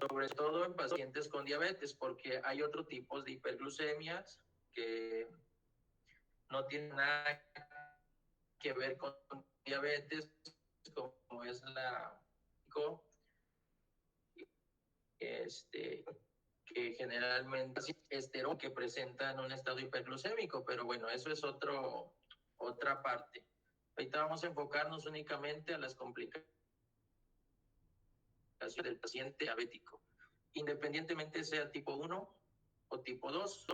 sobre todo en pacientes con diabetes, porque hay otros tipos de hiperglucemias que no tienen nada que ver con diabetes, como es la que generalmente que presentan un estado hiperglucémico, pero bueno, eso es otra parte. Ahorita vamos a enfocarnos únicamente a las complicaciones del paciente diabético, independientemente sea tipo 1 o tipo 2.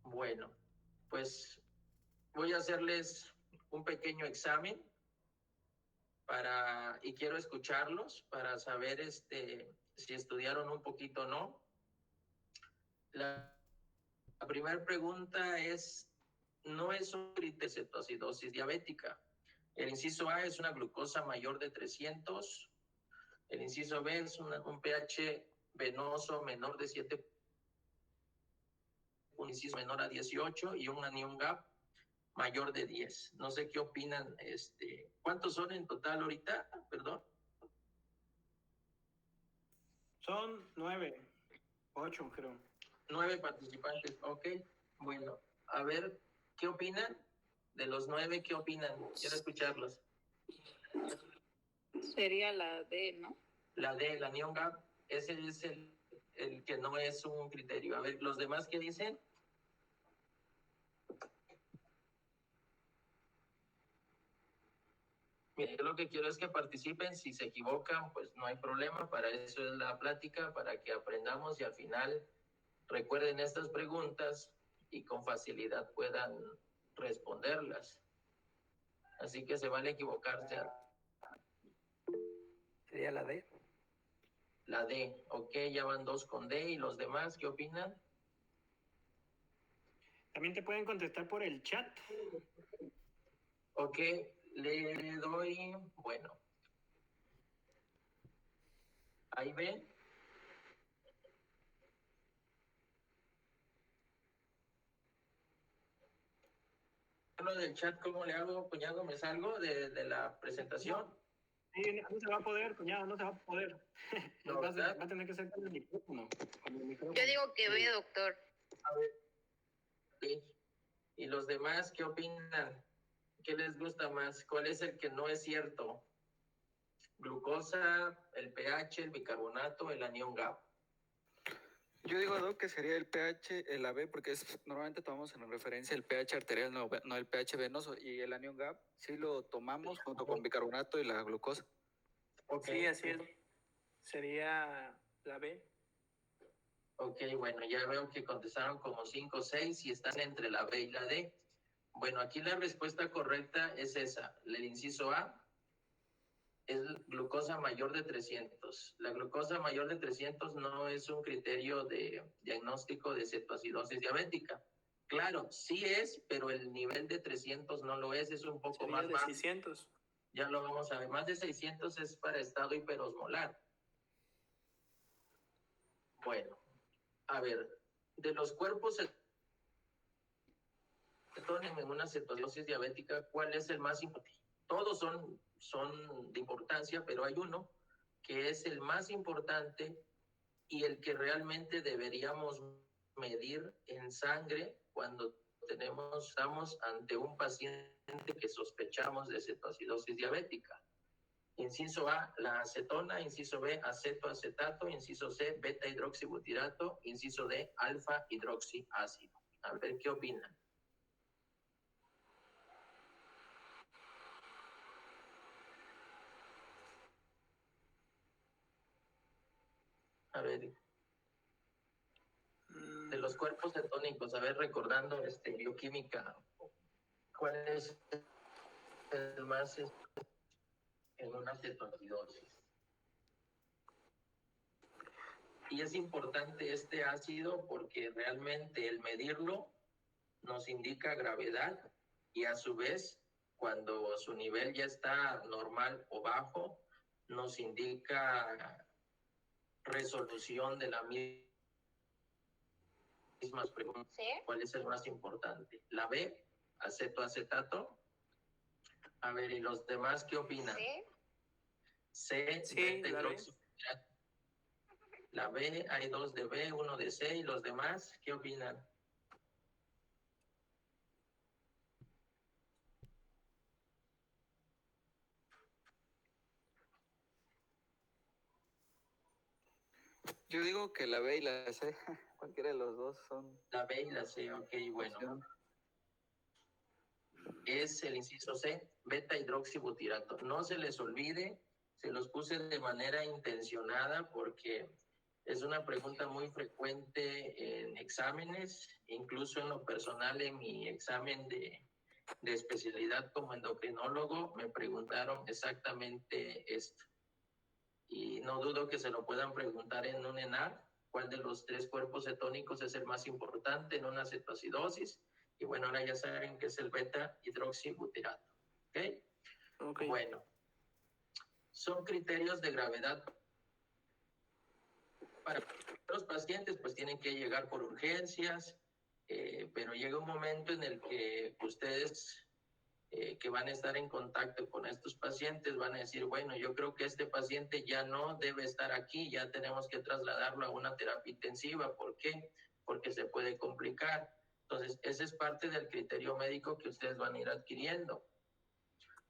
Bueno, pues voy a hacerles un pequeño examen y quiero escucharlos para saber si estudiaron un poquito o no. La primera pregunta no es un criterio de cetoacidosis diabética. El inciso A es una glucosa mayor de 300. El inciso B es un pH venoso menor de 7, un inciso menor a 18 y un anion gap mayor de 10. No sé qué opinan. ¿Cuántos son en total ahorita? Perdón. Son 9, 8 creo. 9 participantes, ok. Bueno, a ver, ¿qué opinan? De los 9, ¿qué opinan? Quiero escucharlos. Sería la D, ¿no? La D, la anion gap, ese es el que no es un criterio. A ver, ¿los demás qué dicen? Mira, yo lo que quiero es que participen. Si se equivocan, pues no hay problema. Para eso es la plática, para que aprendamos y al final recuerden estas preguntas y con facilidad puedan responderlas. Así que se vale equivocarse. Sería la D. La D, ok, ya van 2 con D. ¿Y los demás qué opinan? También te pueden contestar por el chat. Ok, le doy, bueno. Ahí ven. Lo del chat, ¿cómo le hago, cuñado? ¿Me salgo de la presentación? Sí, no se va a poder, cuñado, no se va a poder. No, va a tener que ser con el micrófono. Yo digo que B, doctor. A ver. Sí. ¿Y los demás qué opinan? ¿Qué les gusta más? ¿Cuál es el que no es cierto? ¿Glucosa, el pH, el bicarbonato, el anión GAP? Yo digo, Doc, que sería el pH, el AB, porque normalmente tomamos en referencia el pH arterial, no el pH venoso, y el anion gap sí lo tomamos junto con bicarbonato y la glucosa. Okay. Sí, así es. Sería la B. Ok, bueno, ya veo que contestaron como 5 o 6 y están entre la B y la D. Bueno, aquí la respuesta correcta es esa. El inciso A es glucosa mayor de 300. La glucosa mayor de 300 no es un criterio de diagnóstico de cetoacidosis diabética. Claro, sí es, pero el nivel de 300 no lo es un poco sería más de bajo. 600. Ya lo vamos a ver. Más de 600 es para estado hiperosmolar. Bueno, a ver, de los cuerpos en una cetoacidosis diabética, ¿cuál es el más importante? Todos son de importancia, pero hay uno que es el más importante y el que realmente deberíamos medir en sangre cuando estamos ante un paciente que sospechamos de cetoacidosis diabética. Inciso A, la acetona. Inciso B, acetoacetato. Inciso C, beta hidroxibutirato. Inciso D, alfa hidroxiácido. A ver, ¿qué opinan? A ver, de los cuerpos cetónicos, a ver, recordando bioquímica, ¿cuál es el más en una cetoacidosis? Y es importante este ácido porque realmente el medirlo nos indica gravedad y a su vez, cuando su nivel ya está normal o bajo, nos indica resolución de la mismas preguntas. ¿Sí? ¿Cuál es el más importante? La B, acetoacetato. A ver, ¿y los demás qué opinan? ¿Sí? C, Sí, beta la B. hidroxibutirato. La B, hay 2 de B, 1 de C, y los demás, ¿qué opinan? Yo digo que la B y la C, cualquiera de los dos son La B y la C, ok, bueno. opción. Es el inciso C, beta hidroxibutirato. No se les olvide, se los puse de manera intencionada porque es una pregunta muy frecuente en exámenes, incluso en lo personal en mi examen de especialidad como endocrinólogo me preguntaron exactamente esto. Y no dudo que se lo puedan preguntar en un ENAR, cuál de los 3 cuerpos cetónicos es el más importante en una cetoacidosis. Y bueno, ahora ya saben que es el beta hidroxibutirato. ¿Ok? Ok. Bueno, son criterios de gravedad para los pacientes, pues tienen que llegar por urgencias, pero llega un momento en el que ustedes que van a estar en contacto con estos pacientes van a decir, bueno, yo creo que este paciente ya no debe estar aquí, ya tenemos que trasladarlo a una terapia intensiva. ¿Por qué? Porque se puede complicar. Entonces, ese es parte del criterio médico que ustedes van a ir adquiriendo.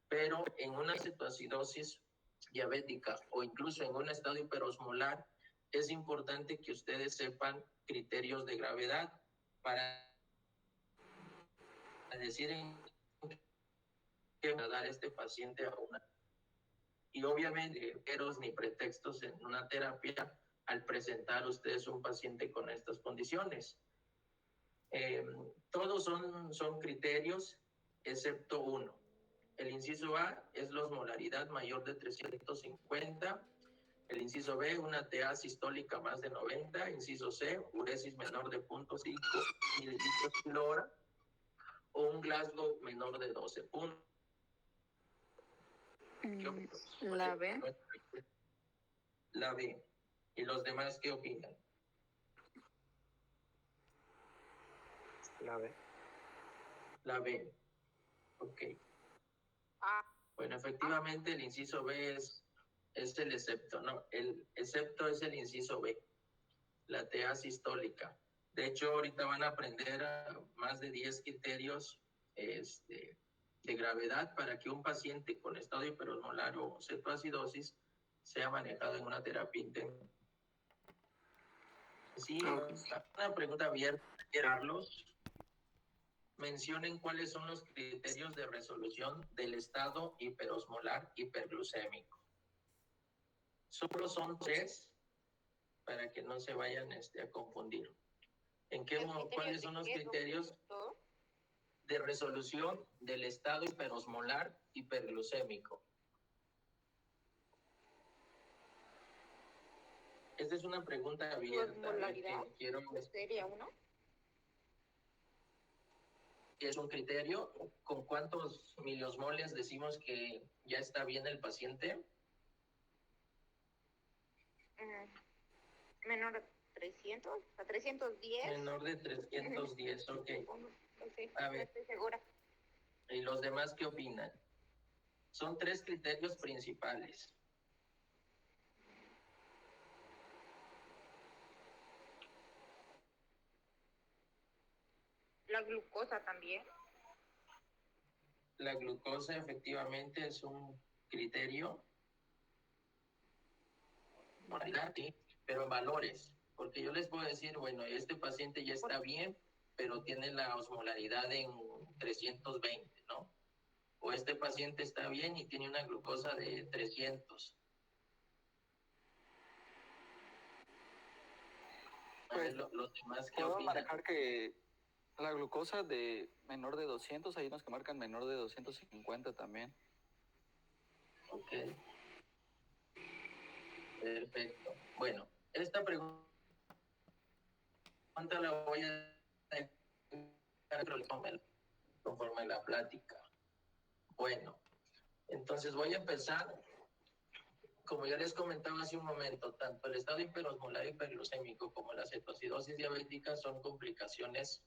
Pero en una cetoacidosis diabética o incluso en un estado hiperosmolar, es importante que ustedes sepan criterios de gravedad para decir en que va a dar este paciente a una. Y obviamente, ni pretextos en una terapia al presentar ustedes un paciente con estas condiciones. Todos son criterios, excepto uno. El inciso A es la osmolaridad mayor de 350. El inciso B, una TA sistólica más de 90. Inciso C, uresis menor de 0.5 mililitros kilo hora o un Glasgow menor de 12 puntos. La B. La B. ¿Y los demás qué opinan? La B. La B. Ok. Ah, Bueno, efectivamente el inciso B es el excepto, ¿no? El excepto es el inciso B, la TA sistólica. De hecho, ahorita van a aprender más de 10 criterios de gravedad para que un paciente con estado hiperosmolar o cetoacidosis sea manejado en una terapia intensiva. Sí, una pregunta abierta, Carlos. Mencionen cuáles son los criterios de resolución del estado hiperosmolar hiperglucémico. Solo son 3 para que no se vayan a confundir. ¿Cuáles son los criterios de resolución del estado hiperosmolar hiperglucémico? Esta es una pregunta abierta. Que quiero. Sería uno. Es un criterio. ¿Con cuántos miliosmoles decimos que ya está bien el paciente? Menor de 300, a 310. Menor de 310, ok. Okay, A no ver. estoy segura. ¿Y los demás qué opinan? Son 3 criterios principales. La glucosa también. La glucosa efectivamente es un criterio, sí, pero en valores, porque yo les puedo decir, bueno, este paciente ya está bien, pero tiene la osmolaridad en 320, ¿no? O este paciente está bien y tiene una glucosa de 300. A ver, los demás, ¿qué Puedo opinan? marcar que la glucosa de menor de 200, hay unos que marcan menor de 250 también. Ok. Perfecto. Bueno, esta pregunta la voy a dejar conforme la plática. Bueno, entonces voy a empezar. Como ya les comentaba hace un momento, tanto el estado hiperosmolar hiperglucémico como la cetoacidosis diabética son complicaciones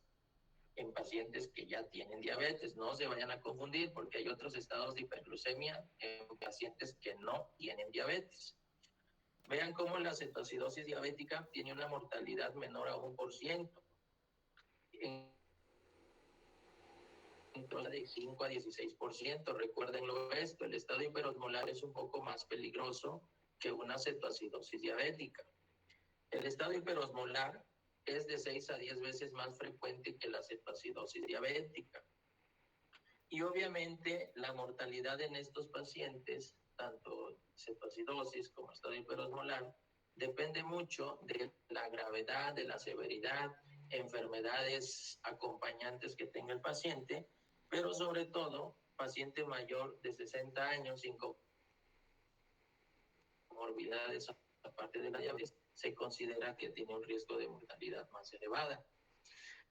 en pacientes que ya tienen diabetes. No se vayan a confundir porque hay otros estados de hiperglucemia en pacientes que no tienen diabetes. Vean cómo la cetoacidosis diabética tiene una mortalidad menor a 1%. De 5 a 16%. Recuérdenlo esto, el estado hiperosmolar es un poco más peligroso que una cetoacidosis diabética. El estado hiperosmolar es de 6 a 10 veces más frecuente que la cetoacidosis diabética. Y obviamente la mortalidad en estos pacientes, tanto cetoacidosis como estado hiperosmolar, depende mucho de la gravedad, de la severidad, enfermedades acompañantes que tenga el paciente, pero sobre todo paciente mayor de 60 años sin comorbilidades aparte de la diabetes, se considera que tiene un riesgo de mortalidad más elevada.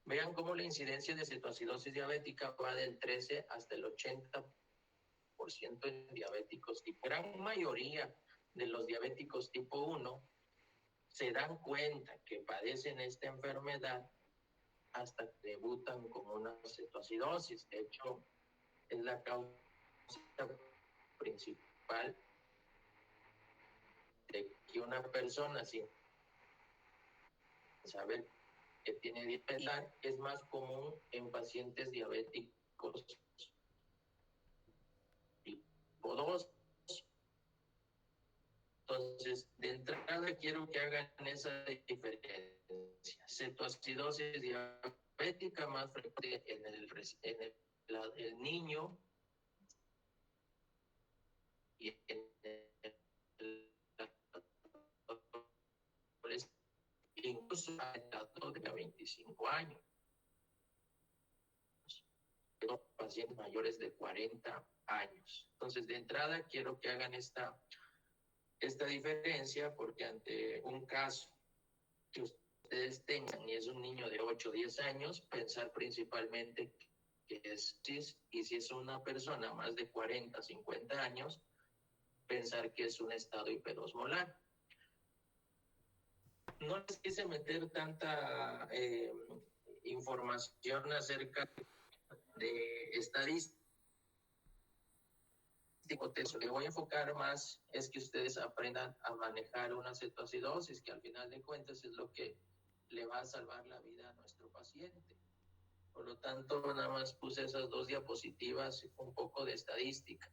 Vean cómo la incidencia de cetoacidosis diabética va del 13 hasta el 80% en diabéticos tipo. La gran mayoría de los diabéticos tipo 1 se dan cuenta que padecen esta enfermedad hasta que debutan con una cetoacidosis. De hecho, es la causa principal de que una persona sin saber que tiene diabetes es más común en pacientes diabéticos tipo 2. Entonces, de entrada quiero que hagan esa diferencia. Cetoacidosis diabética más frecuente en el niño y en el incluso a edad de 25 años. Pero pacientes mayores de 40 años. Entonces, de entrada quiero que hagan esta diferencia, porque ante un caso que ustedes tengan y es un niño de 8 o 10 años, pensar principalmente que es cis, y si es una persona más de 40, 50 años, pensar que es un estado hiperosmolar. No les quise meter tanta información acerca de estadísticas. Lo que voy a enfocar más es que ustedes aprendan a manejar una cetoacidosis, que al final de cuentas es lo que le va a salvar la vida a nuestro paciente. Por lo tanto, nada más puse esas 2 diapositivas, un poco de estadística.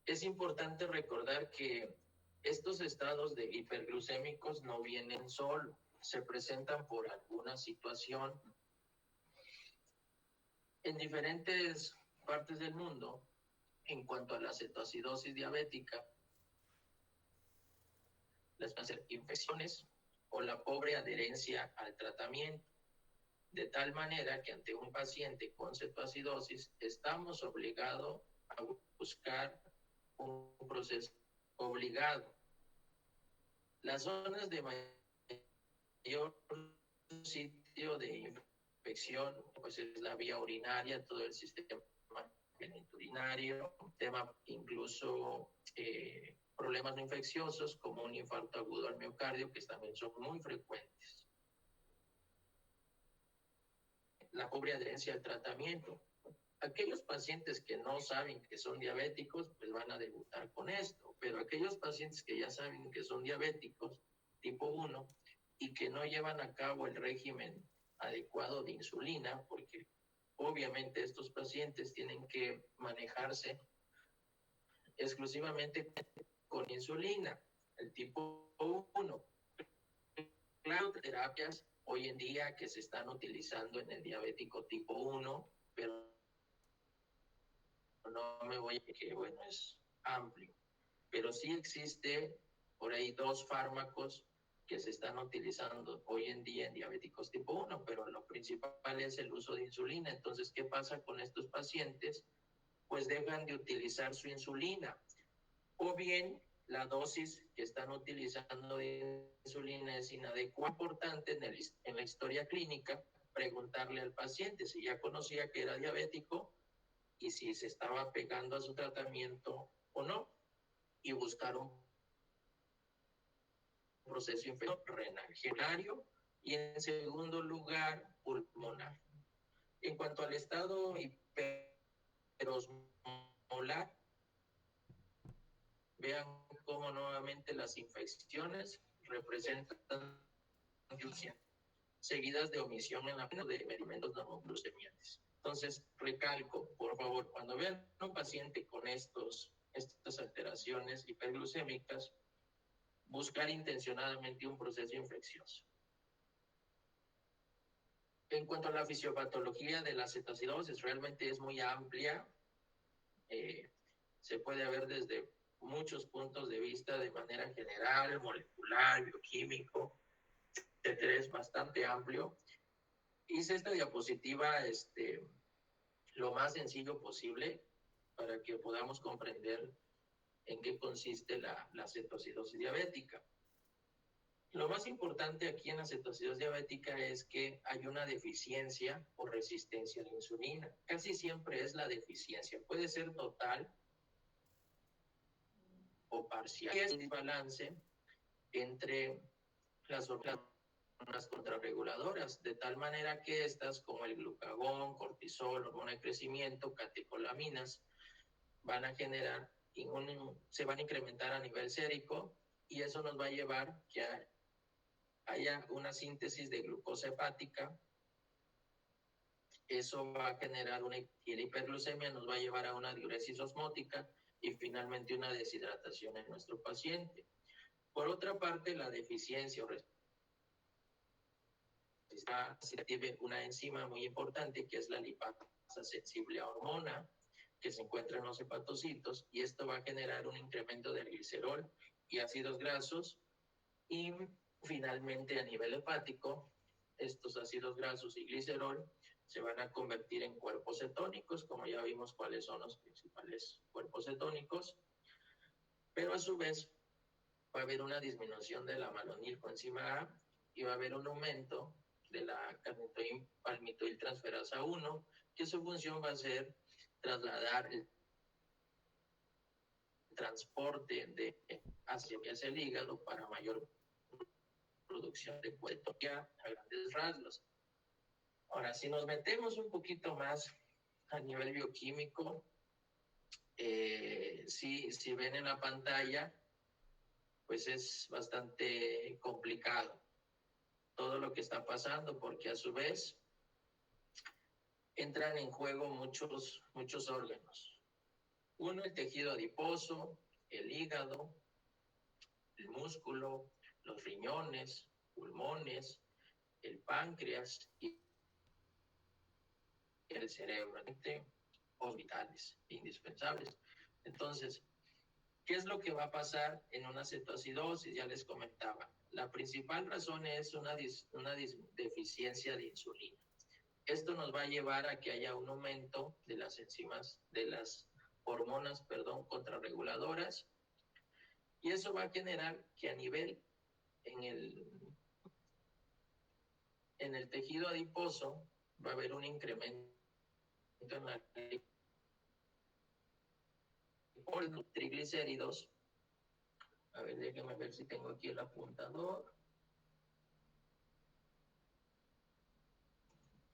Es importante recordar que estos estados de hiperglucémicos no vienen solo, se presentan por alguna situación. En diferentes partes del mundo, en cuanto a la cetoacidosis diabética, les van a ser infecciones o la pobre adherencia al tratamiento, de tal manera que ante un paciente con cetoacidosis estamos obligados a buscar un proceso obligado. Las zonas de mayor sitio de infección, pues es la vía urinaria, todo el sistema genitourinario, tema incluso problemas no infecciosos como un infarto agudo al miocardio, que también son muy frecuentes. La pobre adherencia al tratamiento. Aquellos pacientes que no saben que son diabéticos, pues van a debutar con esto, pero aquellos pacientes que ya saben que son diabéticos tipo 1 y que no llevan a cabo el régimen adecuado de insulina, porque obviamente estos pacientes tienen que manejarse exclusivamente con insulina, el tipo 1. Claro, terapias hoy en día que se están utilizando en el diabético tipo 1, pero no me voy a decir que, bueno, es amplio. Pero sí existe por ahí 2 fármacos que se están utilizando hoy en día en diabéticos tipo 1, pero lo principal es el uso de insulina. Entonces, ¿qué pasa con estos pacientes? Pues dejan de utilizar su insulina, o bien la dosis que están utilizando de insulina es inadecuada. Importante en la historia clínica preguntarle al paciente si ya conocía que era diabético y si se estaba pegando a su tratamiento o no, y buscar un proceso infeccioso renal generario y en segundo lugar pulmonar. En cuanto al estado hiperosmolar, vean cómo nuevamente las infecciones representan seguidas de omisión en la de medicamentos normoglucemiantes. Entonces, recalco, por favor, cuando vean a un paciente con estas alteraciones hiperglucémicas, buscar intencionadamente un proceso infeccioso. En cuanto a la fisiopatología de la cetoacidosis, realmente es muy amplia. Se puede ver desde muchos puntos de vista de manera general, molecular, bioquímico, etcétera. Es bastante amplio. Hice esta diapositiva lo más sencillo posible para que podamos comprender en qué consiste la cetoacidosis diabética. Lo más importante aquí en la cetoacidosis diabética es que hay una deficiencia o resistencia a la insulina. Casi siempre es la deficiencia. Puede ser total o parcial. Y es el balance entre las hormonas contrarreguladoras, de tal manera que estas, como el glucagón, cortisol, hormona de crecimiento, catecolaminas, van a generar, se van a incrementar a nivel sérico, y eso nos va a llevar que haya una síntesis de glucosa hepática. Eso va a generar y la hiperglucemia nos va a llevar a una diuresis osmótica y finalmente una deshidratación en nuestro paciente. Por otra parte, la deficiencia o tiene una enzima muy importante que es la lipasa sensible a hormona, que se encuentra en los hepatocitos, y esto va a generar un incremento del glicerol y ácidos grasos, y finalmente a nivel hepático, estos ácidos grasos y glicerol se van a convertir en cuerpos cetónicos, como ya vimos cuáles son los principales cuerpos cetónicos, pero a su vez va a haber una disminución de la malonilcoenzima A y va a haber un aumento de la palmitoiltransferasa 1, que su función va a ser trasladar el transporte hacia el hígado para mayor producción de cetoquia a grandes rasgos. Ahora, si nos metemos un poquito más a nivel bioquímico, si ven en la pantalla, pues es bastante complicado todo lo que está pasando, porque a su vez entran en juego muchos órganos. Uno, el tejido adiposo, el hígado, el músculo, los riñones, pulmones, el páncreas y el cerebro, vitales, indispensables. Entonces, ¿qué es lo que va a pasar en una cetoacidosis? Ya les comentaba. La principal razón es una deficiencia de insulina. Esto nos va a llevar a que haya un aumento de las enzimas, de las hormonas, contrarreguladoras, y eso va a generar que a nivel en el tejido adiposo va a haber un incremento en la triglicéridos. A ver, déjenme ver si tengo aquí el apuntador.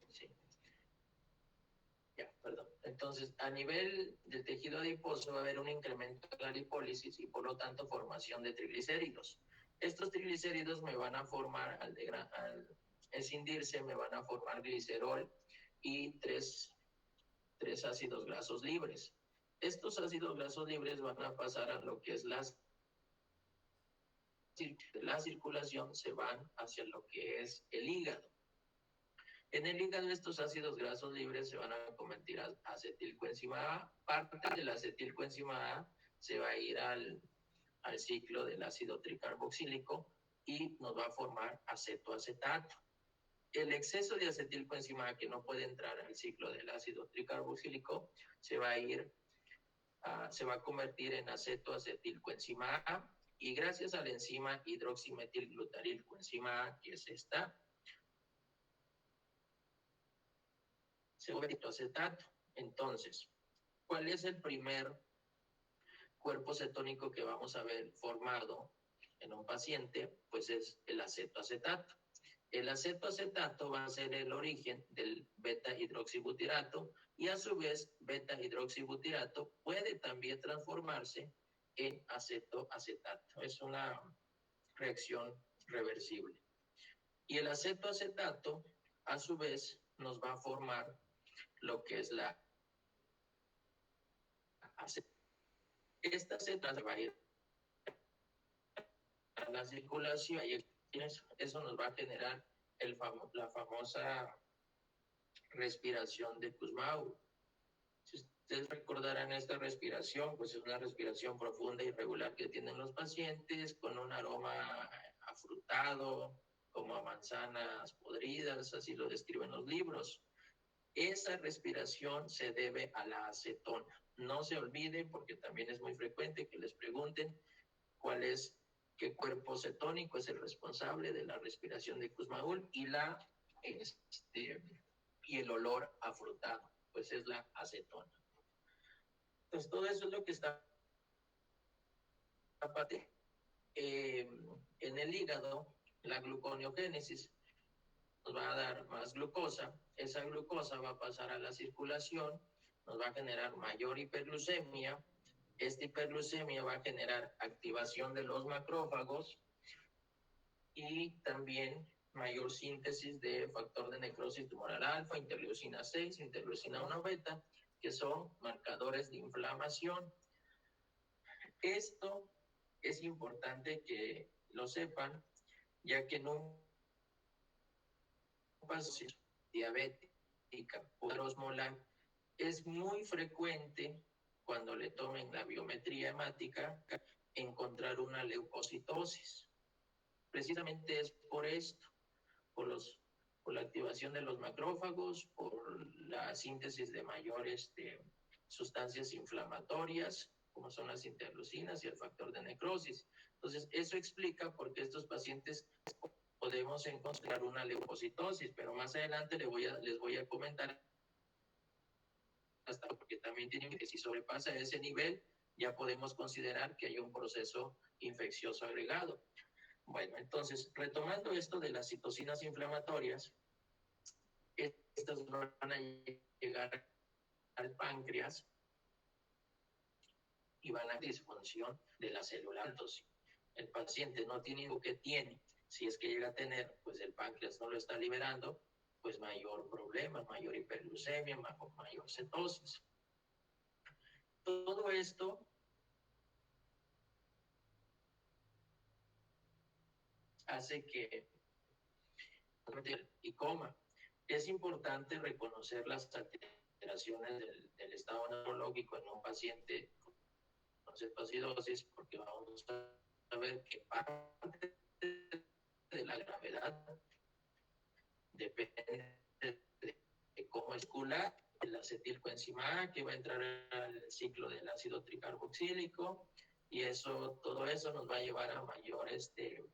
Sí. Ya, perdón. Entonces, a nivel del tejido adiposo va a haber un incremento de la lipólisis y por lo tanto formación de triglicéridos. Estos triglicéridos me van a formar, al escindirse, me van a formar glicerol y tres ácidos grasos libres. Estos ácidos grasos libres van a pasar a lo que es la circulación, se van hacia lo que es el hígado. En el hígado estos ácidos grasos libres se van a convertir a acetilcoenzima A. Parte de la acetilcoenzima A se va a ir al ciclo del ácido tricarboxílico y nos va a formar acetoacetato. El exceso de acetilcoenzima A, que no puede entrar al ciclo del ácido tricarboxílico, se va a convertir en acetoacetilcoenzima A, y gracias a la enzima hidroximetilglutarilcoenzima A, que es esta, se vuelve acetato. Entonces, ¿cuál es el primer cuerpo cetónico que vamos a ver formado en un paciente? Pues es el acetoacetato. El acetoacetato va a ser el origen del beta-hidroxibutirato, y a su vez beta-hidroxibutirato puede también transformarse en acetoacetato. Es una reacción reversible. Y el acetoacetato, a su vez, nos va a formar lo que es la acetona. Esta acetona va a ir a la circulación y eso nos va a generar la famosa respiración de Kussmaul. Si ustedes recordarán esta respiración, pues es una respiración profunda y regular que tienen los pacientes con un aroma afrutado, como a manzanas podridas, así lo describen los libros. Esa respiración se debe a la acetona. No se olvide, porque también es muy frecuente que les pregunten qué cuerpo cetónico es el responsable de la respiración de Kussmaul y el olor afrutado, pues es la acetona. Entonces, todo eso es lo que está en el hígado. La gluconeogénesis nos va a dar más glucosa. Esa glucosa va a pasar a la circulación, nos va a generar mayor hiperglucemia. Esta hiperglucemia va a generar activación de los macrófagos y también mayor síntesis de factor de necrosis tumoral alfa, interleucina 6, interleucina 1 beta, que son marcadores de inflamación. Esto es importante que lo sepan, ya que en un paciente diabética osmolar es muy frecuente cuando le tomen la biometría hemática encontrar una leucocitosis. Precisamente es por esto, por la activación de los macrófagos, por la síntesis de mayores sustancias inflamatorias, como son las interleucinas y el factor de necrosis. Entonces, eso explica por qué estos pacientes podemos encontrar una leucocitosis, pero más adelante les voy a comentar hasta porque también tienen que si sobrepasa ese nivel, ya podemos considerar que hay un proceso infeccioso agregado. Bueno, entonces, retomando esto de las citocinas inflamatorias, estas van a llegar al páncreas y van a disfunción de la célula. Entonces, el paciente no tiene lo que tiene, si es que llega a tener, pues el páncreas no lo está liberando, pues mayor problema, mayor hiperglucemia, mayor cetosis. Todo esto hace que y coma. Es importante reconocer las alteraciones del estado neurológico en un paciente con cetoacidosis, porque vamos a ver que parte de la gravedad depende de cómo escula el acetilcoenzima A, que va a entrar al ciclo del ácido tricarboxílico, y todo eso nos va a llevar a mayor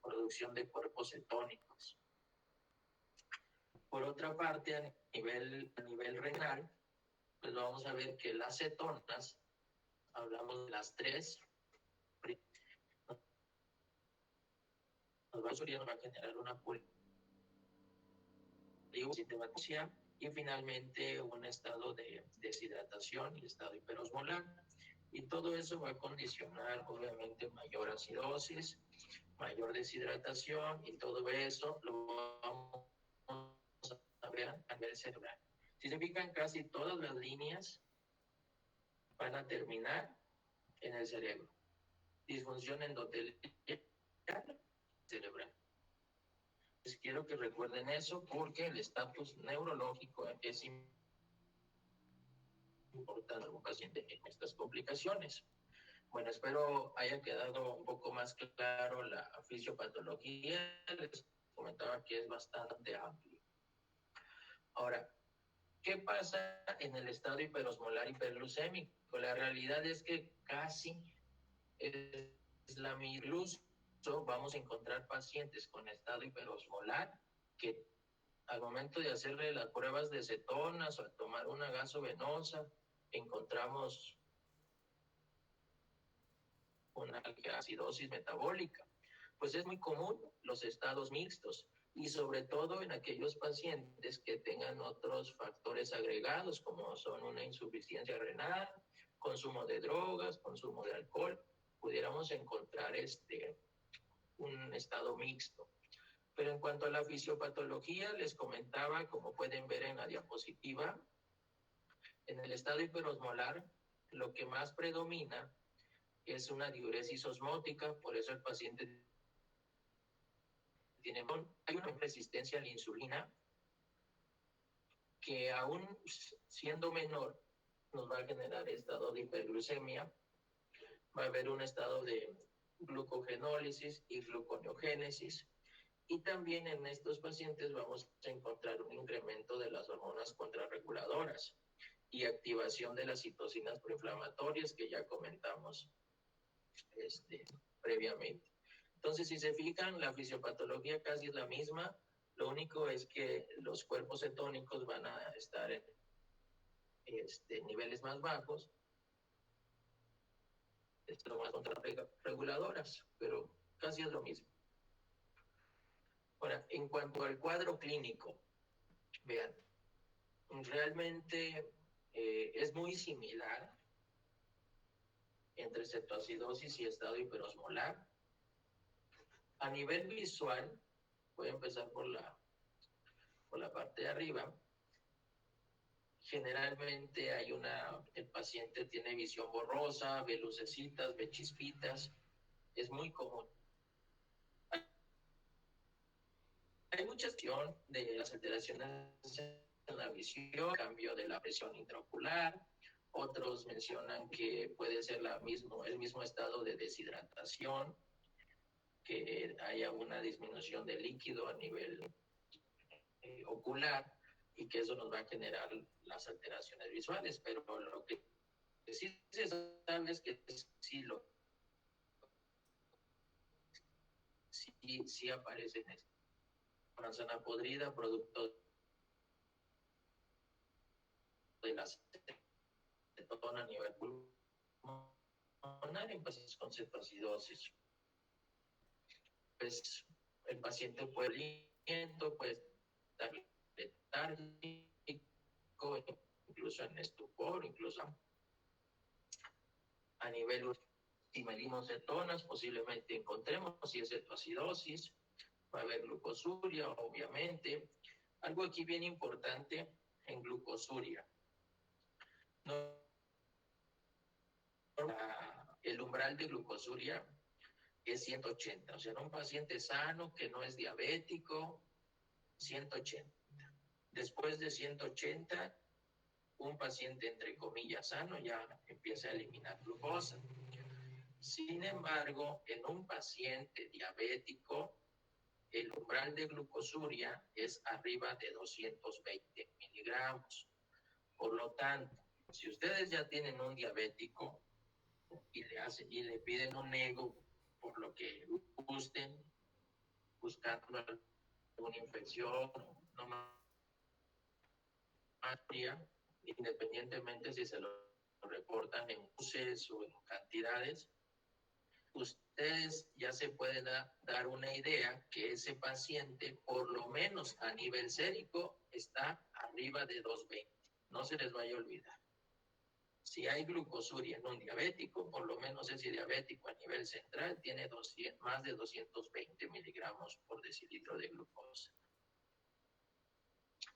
producción de cuerpos cetónicos. Por otra parte, a nivel renal, pues vamos a ver que las cetonas, hablamos de las tres, nos va a generar una polisintemia y finalmente un estado de deshidratación y estado hiperosmolar. Y todo eso va a condicionar, obviamente, mayor acidosis, mayor deshidratación, y todo eso lo vamos a ver a nivel cerebral. Si se fijan, casi todas las líneas van a terminar en el cerebro. Disfunción endotelial cerebral. Les quiero que recuerden eso porque el estatus neurológico es importante en un paciente en estas complicaciones. Bueno, espero haya quedado un poco más claro la fisiopatología. Les comentaba que es bastante amplio. Ahora, ¿qué pasa en el estado hiperosmolar hiperglucémico? La realidad es que casi es la misma. Incluso vamos a encontrar pacientes con estado hiperosmolar que al momento de hacerle las pruebas de cetonas o al tomar una gasovenosa, encontramos una acidosis metabólica. Pues es muy común los estados mixtos y sobre todo en aquellos pacientes que tengan otros factores agregados como son una insuficiencia renal, consumo de drogas, consumo de alcohol, pudiéramos encontrar un estado mixto. Pero en cuanto a la fisiopatología, les comentaba, como pueden ver en la diapositiva, en el estado hiperosmolar, lo que más predomina es una diuresis osmótica, por eso el paciente hay una resistencia a la insulina que aún siendo menor nos va a generar estado de hiperglucemia, va a haber un estado de glucogenólisis y gluconeogénesis, y también en estos pacientes vamos a encontrar un incremento de las hormonas contrarreguladoras y activación de las citocinas proinflamatorias que ya comentamos previamente. Entonces, si se fijan, la fisiopatología casi es la misma, lo único es que los cuerpos cetónicos van a estar en niveles más bajos, más contrarreguladoras, pero casi es lo mismo. Ahora, en cuanto al cuadro clínico, vean, realmente es muy similar entre cetoacidosis y estado hiperosmolar. A nivel visual, voy a empezar por la parte de arriba. Generalmente el paciente tiene visión borrosa, ve lucecitas, ve chispitas, es muy común. Hay mucha acción de las alteraciones en la visión, cambio de la presión intraocular. Otros mencionan que puede ser el mismo estado de deshidratación, que haya una disminución de líquido a nivel ocular y que eso nos va a generar las alteraciones visuales, pero lo que sí se sabe es que sí aparece en esta manzana podrida, producto de la acetona a nivel pulmonar en pacientes con cetoacidosis. Pues el paciente puede estar letárgico, incluso en estupor, incluso a nivel, si medimos cetonas, posiblemente encontremos si es cetoacidosis, va a haber glucosuria, obviamente. Algo aquí bien importante en glucosuria. El umbral de glucosuria es 180, o sea, en un paciente sano que no es diabético, 180. Después de 180, un paciente entre comillas sano ya empieza a eliminar glucosa. Sin embargo, en un paciente diabético, el umbral de glucosuria es arriba de 220 miligramos. Por lo tanto, si ustedes ya tienen un diabético y le piden un nego por lo que gusten, buscando alguna infección, no más, independientemente si se lo reportan en buses o en cantidades, ustedes ya se pueden dar una idea que ese paciente, por lo menos a nivel sérico, está arriba de 220. No se les vaya a olvidar. Si hay glucosuria en un diabético, por lo menos ese diabético a nivel central tiene más de 220 miligramos por decilitro de glucosa.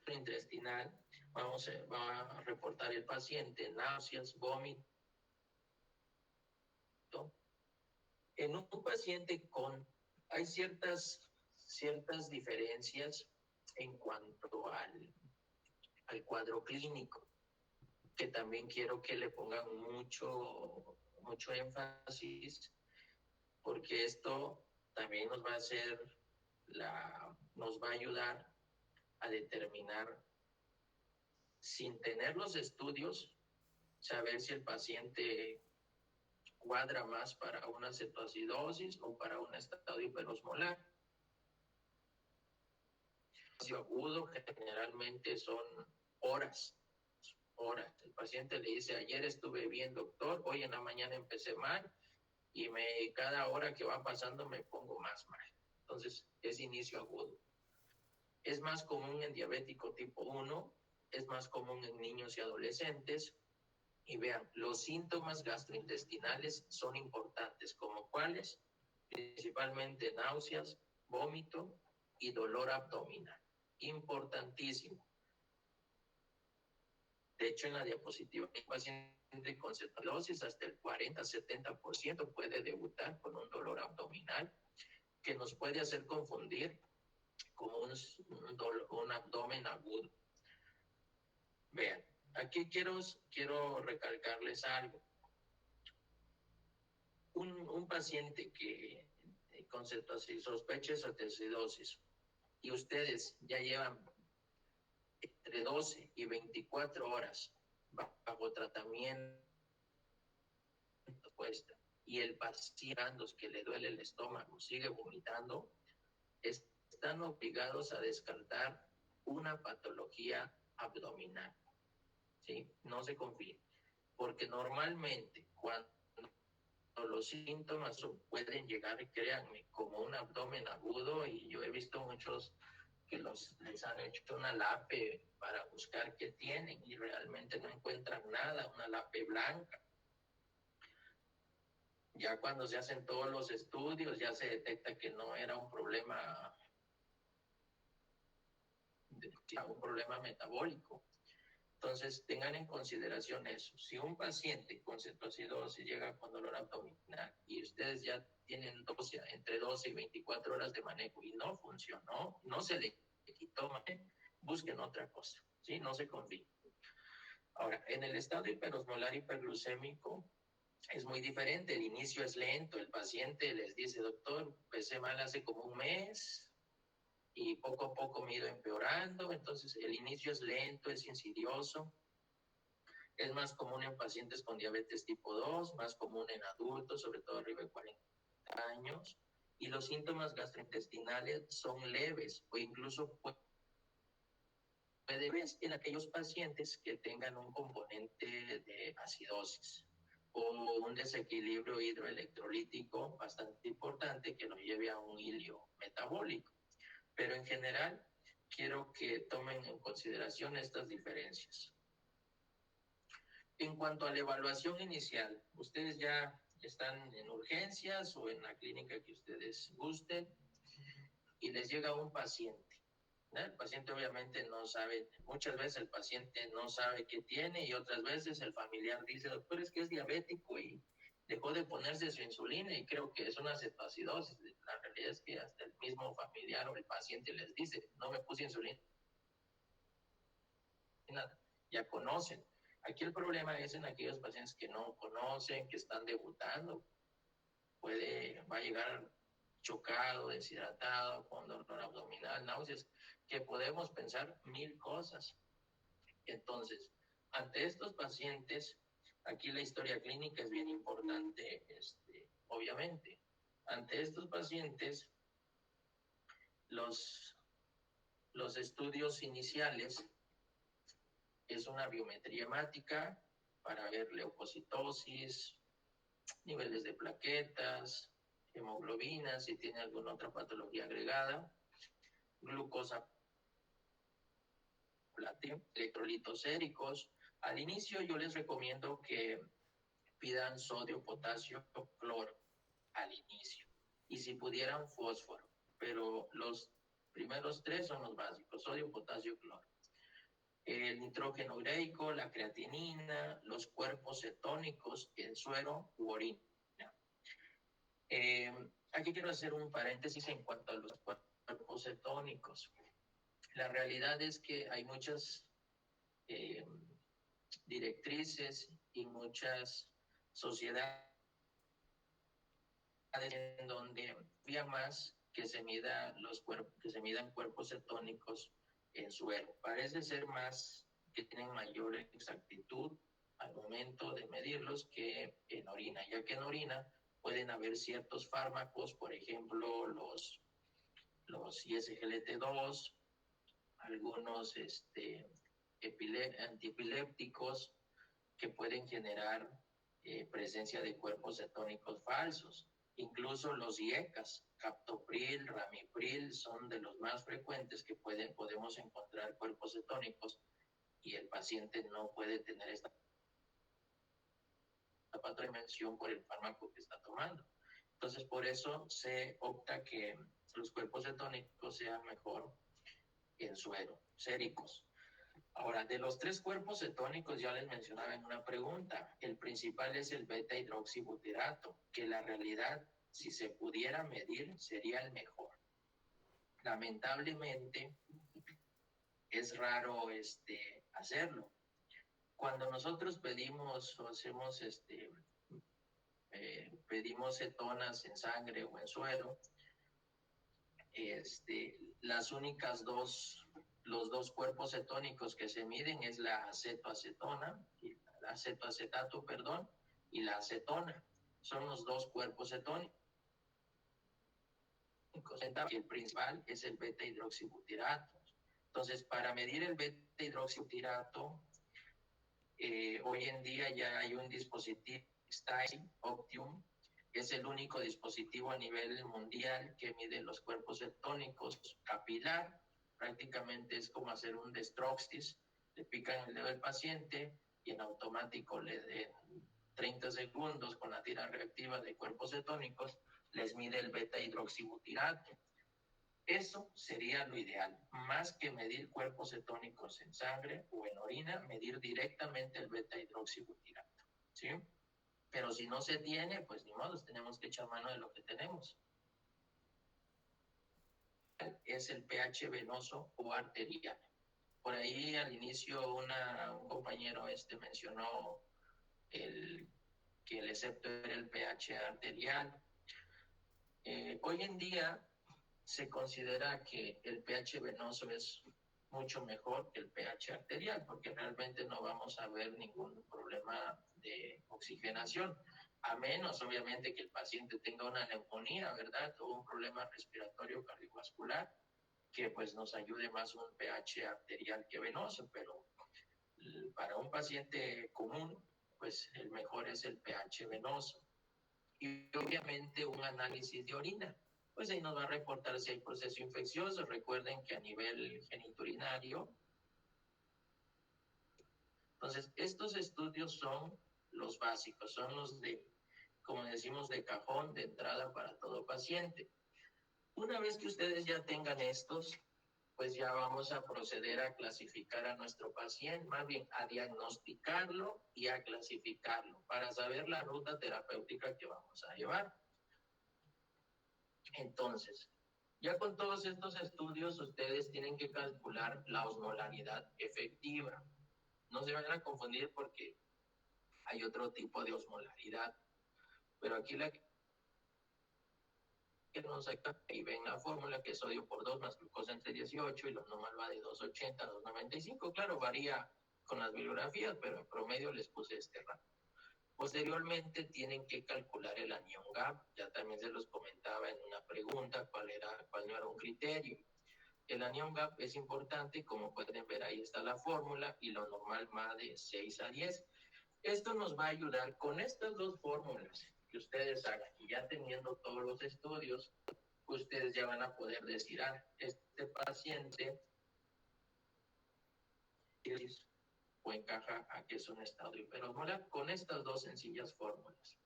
Intestinal, va a reportar el paciente náuseas, vómito. En un paciente hay ciertas diferencias en cuanto al cuadro clínico, que también quiero que le pongan mucho énfasis, porque esto también nos va a ayudar a determinar, sin tener los estudios, saber si el paciente cuadra más para una cetoacidosis o para un estado hiperosmolar. El agudo generalmente son horas. El paciente le dice, ayer estuve bien, doctor, hoy en la mañana empecé mal y cada hora que va pasando me pongo más mal. Entonces, es inicio agudo. Es más común en diabético tipo 1, es más común en niños y adolescentes, Y vean, los síntomas gastrointestinales son importantes, como cuáles, principalmente náuseas, vómito y dolor abdominal. Importantísimo. De hecho, en la diapositiva, un paciente con cetoacidosis hasta el 40-70% puede debutar con un dolor abdominal que nos puede hacer confundir como un abdomen agudo. Vean, aquí quiero recalcarles algo. Un paciente que con cetoacidosis, sospecha de cetoacidosis, y ustedes ya llevan entre 12 y 24 horas bajo tratamiento puesta, y el paciente que le duele el estómago sigue vomitando, están obligados a descartar una patología abdominal. ¿Sí? No se confíen, porque normalmente cuando los síntomas pueden llegar, créanme, como un abdomen agudo, y yo he visto muchos que les han hecho una LAPE para buscar qué tienen y realmente no encuentran nada, una LAPE blanca. Ya cuando se hacen todos los estudios, ya se detecta que no era un problema metabólico. Entonces, tengan en consideración eso. Si un paciente con cetoacidosis llega con dolor abdominal y ustedes ya tienen entre 12 y 24 horas de manejo y no funcionó, no se le quitó, busquen otra cosa, ¿sí? No se confíen. Ahora, en el estado hiperosmolar hiperglucémico es muy diferente. El inicio es lento. El paciente les dice, doctor, empecé mal hace como un mes y poco a poco me he ido empeorando. Entonces, el inicio es lento, es insidioso. Es más común en pacientes con diabetes tipo 2, más común en adultos, sobre todo arriba de 40 años. Y los síntomas gastrointestinales son leves o incluso puede ver en aquellos pacientes que tengan un componente de acidosis o un desequilibrio hidroelectrolítico bastante importante que lo lleve a un hilio metabólico. Pero en general, quiero que tomen en consideración estas diferencias. En cuanto a la evaluación inicial, ustedes ya están en urgencias o en la clínica que ustedes gusten y les llega un paciente. El paciente obviamente no sabe, muchas veces el paciente no sabe qué tiene y otras veces el familiar dice, doctor, es que es diabético y dejó de ponerse su insulina y creo que es una cetoacidosis. La realidad es que hasta el mismo familiar o el paciente les dice, no me puse insulina, ya conocen. Aquí el problema es en aquellos pacientes que no conocen, que están debutando. Va a llegar chocado, deshidratado, con dolor abdominal, náuseas, que podemos pensar mil cosas. Entonces, ante estos pacientes, aquí la historia clínica es bien importante, obviamente. Ante estos pacientes, los estudios iniciales es una biometría hemática para ver leucocitosis, niveles de plaquetas, hemoglobina, si tiene alguna otra patología agregada, glucosa, electrolitos séricos. Al inicio yo les recomiendo que pidan sodio, potasio, cloro al inicio y si pudieran fósforo, pero los primeros tres son los básicos, sodio, potasio, cloro. El nitrógeno ureico, la creatinina, los cuerpos cetónicos, el suero u orina. Aquí quiero hacer un paréntesis en cuanto a los cuerpos cetónicos. La realidad es que hay muchas directrices y muchas sociedades en donde había más que se midan cuerpos cetónicos en suero. Parece ser más que tienen mayor exactitud al momento de medirlos que en orina, ya que en orina pueden haber ciertos fármacos, por ejemplo, los ISGLT2, algunos antiepilépticos que pueden generar presencia de cuerpos cetónicos falsos. Incluso los IECAS, captopril, ramipril, son de los más frecuentes que podemos encontrar cuerpos cetónicos y el paciente no puede tener esta patrón de mención por el fármaco que está tomando. Entonces, por eso se opta que los cuerpos cetónicos sean mejor en suero, séricos. Ahora, de los 3 cuerpos cetónicos, ya les mencionaba en una pregunta, el principal es el beta-hidroxibutirato, que la realidad, si se pudiera medir, sería el mejor. Lamentablemente, es raro hacerlo. Cuando nosotros pedimos o hacemos pedimos cetonas en sangre o en suero, los dos cuerpos cetónicos que se miden es la acetoacetona, la acetoacetato, perdón, y la acetona. Son los 2 cuerpos cetónicos. Y el principal es el beta-hidroxibutirato. Entonces, para medir el beta-hidroxibutirato, hoy en día ya hay un dispositivo, Style Optium, es el único dispositivo a nivel mundial que mide los cuerpos cetónicos capilar. Prácticamente es como hacer un dextroxis, le pican el dedo del paciente y en automático le den 30 segundos con la tira reactiva de cuerpos cetónicos, les mide el beta-hidroxibutirato. Eso sería lo ideal, más que medir cuerpos cetónicos en sangre o en orina, medir directamente el beta-hidroxibutirato, ¿sí? Pero si no se tiene, pues ni modo, tenemos que echar mano de lo que tenemos. Es el pH venoso o arterial. Por ahí al inicio un compañero mencionó que el excepto era el pH arterial. Hoy en día se considera que el pH venoso es mucho mejor que el pH arterial, porque realmente no vamos a ver ningún problema de oxigenación, a menos obviamente que el paciente tenga una neumonía, ¿verdad? O un problema respiratorio cardiovascular, que pues nos ayude más un pH arterial que venoso, pero para un paciente común, pues el mejor es el pH venoso. Y obviamente un análisis de orina, pues ahí nos va a reportar si hay proceso infeccioso. Recuerden que a nivel geniturinario, entonces estos estudios son los básicos, son los de, como decimos, de cajón, de entrada para todo paciente. Una vez que ustedes ya tengan estos, pues ya vamos a proceder a clasificar a nuestro paciente, más bien a diagnosticarlo y a clasificarlo para saber la ruta terapéutica que vamos a llevar. Entonces, ya con todos estos estudios, ustedes tienen que calcular la osmolaridad efectiva. No se vayan a confundir porque hay otro tipo de osmolaridad, pero aquí la que nos saca, y ven la fórmula que es sodio por 2 más glucosa entre 18 y lo normal va de 280 a 295. Claro, varía con las bibliografías, pero en promedio les puse este rango. Posteriormente tienen que calcular el anion gap, ya también se los comentaba en una pregunta cuál no era un criterio. El anion gap es importante, como pueden ver ahí está la fórmula y lo normal va de 6 a 10. Esto nos va a ayudar con estas 2 fórmulas que ustedes hagan y ya teniendo todos los estudios, ustedes ya van a poder decir, este paciente o encaja a que es un estado hiperosmolar con estas 2 sencillas fórmulas.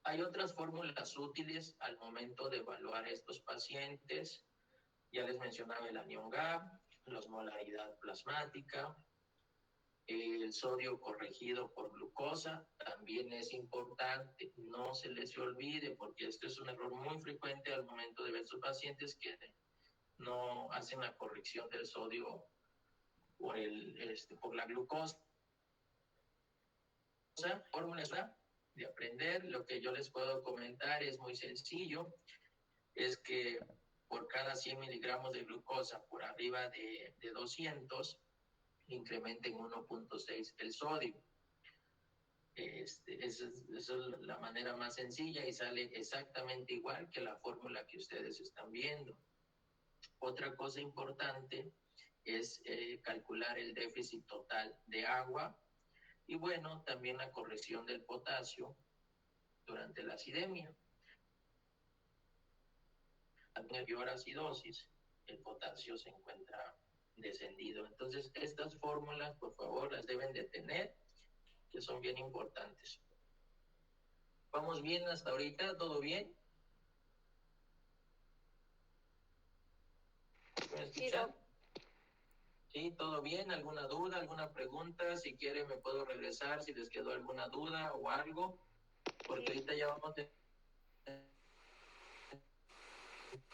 Hay otras fórmulas útiles al momento de evaluar estos pacientes. Ya les mencionaba el anion gap, la osmolaridad plasmática, el sodio corregido por glucosa, también es importante, no se les olvide, porque esto es un error muy frecuente al momento de ver sus pacientes que no hacen la corrección del sodio por la glucosa. Fórmula de aprender, lo que yo les puedo comentar es muy sencillo, es que por cada 100 miligramos de glucosa por arriba de 200, incrementen 1.6 el sodio. Esa es la manera más sencilla y sale exactamente igual que la fórmula que ustedes están viendo. Otra cosa importante es calcular el déficit total de agua y bueno, también la corrección del potasio durante la acidemia. Al mayor acidosis, el potasio se encuentra descendido. Entonces, estas fórmulas, por favor, las deben de tener, que son bien importantes. ¿Vamos bien hasta ahorita? ¿Todo bien? ¿Me Sí, escuchan? Doc. Sí, todo bien. ¿Alguna duda, alguna pregunta? Si quieren me puedo regresar si les quedó alguna duda o algo, porque ahorita ya vamos a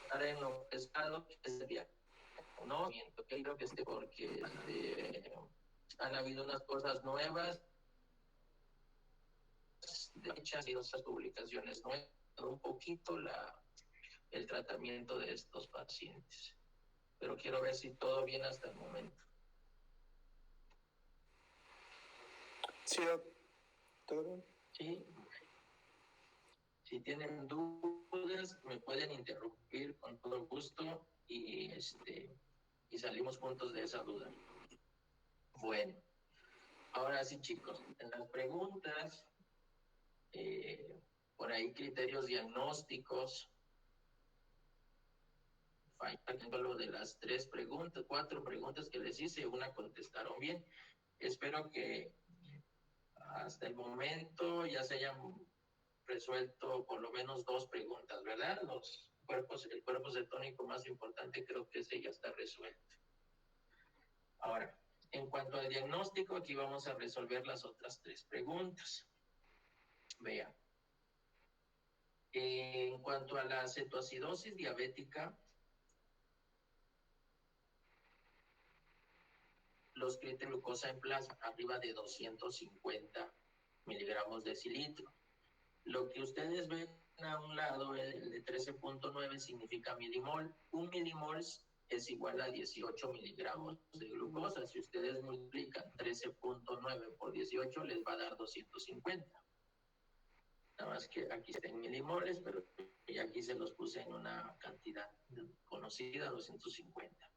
estar en lo pesado, que es el día, ¿no? Creo que porque han habido unas cosas nuevas, de hechas y otras publicaciones nuevas, un poquito el tratamiento de estos pacientes. Pero quiero ver si todo bien hasta el momento. Sí, Doc. ¿Todo bien? Sí. Si tienen dudas, me pueden interrumpir con todo gusto y salimos juntos de esa duda. Bueno, ahora sí, chicos, en las preguntas, por ahí criterios diagnósticos, falta lo de las 4 preguntas que les hice, una contestaron bien. Espero que hasta el momento ya se hayan resuelto por lo menos 2 preguntas, ¿verdad? El cuerpo cetónico más importante creo que ese ya está resuelto. Ahora, en cuanto al diagnóstico, aquí vamos a resolver las otras 3 preguntas. Vean. En cuanto a la cetoacidosis diabética, los criterios de glucosa en plasma arriba de 250 miligramos decilitro. Lo que ustedes ven a un lado, el de 13.9 significa milimol. Un milimol es igual a 18 miligramos de glucosa. Si ustedes multiplican 13.9 por 18, les va a dar 250. Nada más que aquí está en milimoles, pero aquí se los puse en una cantidad conocida, 250.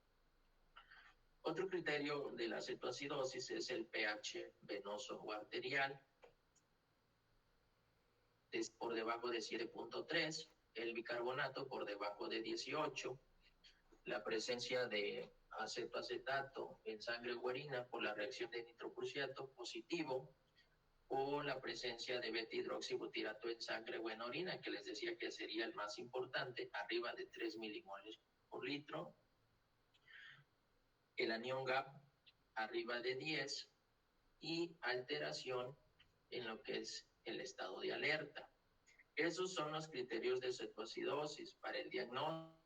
Otro criterio de la cetoacidosis es el pH venoso o arterial. Es por debajo de 7.3, el bicarbonato por debajo de 18, la presencia de acetoacetato en sangre o orina por la reacción de nitroprusiato positivo, o la presencia de beta-hidroxibutirato en sangre o en orina, que les decía que sería el más importante, arriba de 3 milimoles por litro. El anión GAP arriba de 10 y alteración en lo que es el estado de alerta. Esos son los criterios de cetoacidosis para el diagnóstico.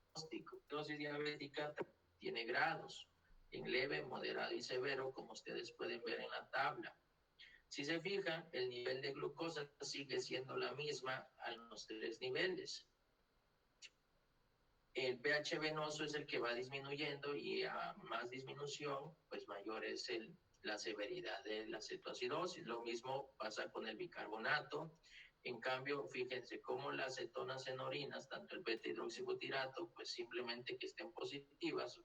La cetoacidosis diabética tiene grados, en leve, moderado y severo, como ustedes pueden ver en la tabla. Si se fijan, el nivel de glucosa sigue siendo la misma a los 3 niveles. El pH venoso es el que va disminuyendo y a más disminución, pues mayor es la severidad de la cetoacidosis. Lo mismo pasa con el bicarbonato. En cambio, fíjense cómo las cetonas en orinas, tanto el beta-hidroxibutirato, pues simplemente que estén positivas.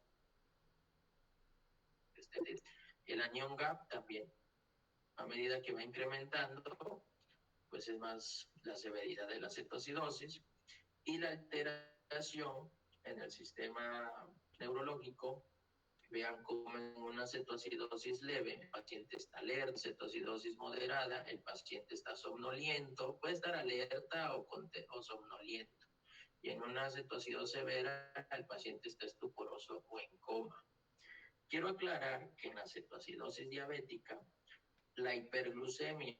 El anión GAP también. A medida que va incrementando, pues es más la severidad de la cetoacidosis y la alteración en el sistema neurológico. Vean cómo en una cetoacidosis leve el paciente está alerta, cetoacidosis moderada, el paciente está somnoliento, puede estar alerta o somnoliento. Y en una cetoacidosis severa, el paciente está estuporoso o en coma. Quiero aclarar que en la cetoacidosis diabética, la hiperglucemia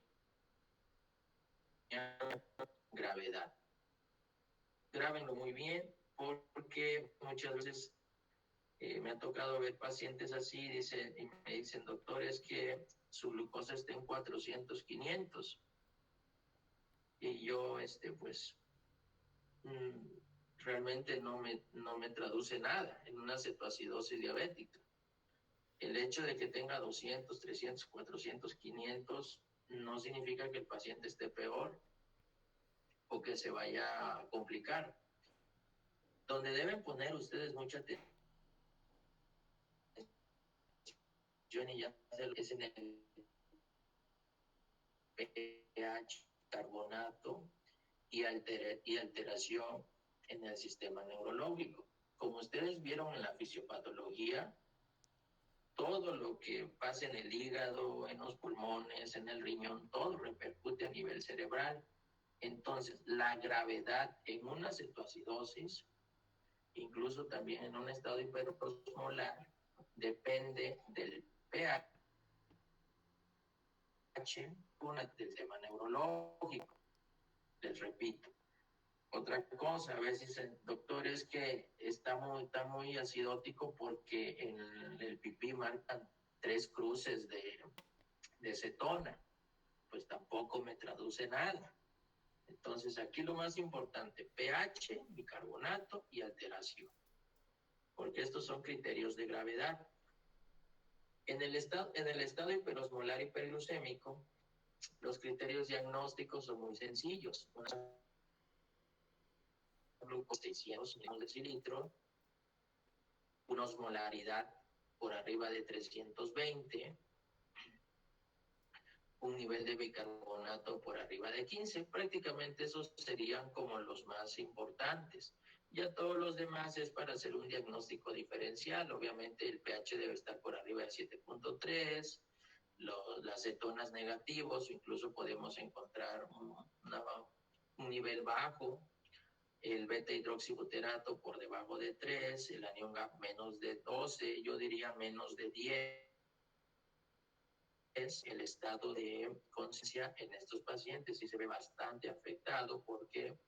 gravedad. Grábenlo muy bien porque muchas veces me ha tocado ver pacientes así y me dicen, doctor, es que su glucosa está en 400, 500. Y yo, pues, realmente no me traduce nada en una cetoacidosis diabética. El hecho de que tenga 200, 300, 400, 500 no significa que el paciente esté peor o que se vaya a complicar. Donde deben poner ustedes mucha atención y ya es en el pH, carbonato y alteración en el sistema neurológico. Como ustedes vieron en la fisiopatología, todo lo que pasa en el hígado, en los pulmones, en el riñón, todo repercute a nivel cerebral. Entonces, la gravedad en una cetoacidosis, incluso también en un estado hiperosmolar, depende del pH, del tema neurológico. Les repito. Otra cosa, a veces el doctor es que está muy acidótico porque en el pipí marcan 3 cruces de cetona. Pues tampoco me traduce nada. Entonces aquí lo más importante, pH, bicarbonato y alteración, porque estos son criterios de gravedad. En el estado hiperosmolar hiperglucémico, los criterios diagnósticos son muy sencillos. Una glucosa 600 mg/dl, una osmolaridad por arriba de 320, un nivel de bicarbonato por arriba de 15. Prácticamente esos serían como los más importantes. Ya todos los demás es para hacer un diagnóstico diferencial. Obviamente el pH debe estar por arriba de 7.3, las cetonas negativos, incluso podemos encontrar un nivel bajo, el beta hidroxibuterato por debajo de 3, el anión GAP menos de 12, yo diría menos de 10. Es el estado de conciencia en estos pacientes y se ve bastante afectado porque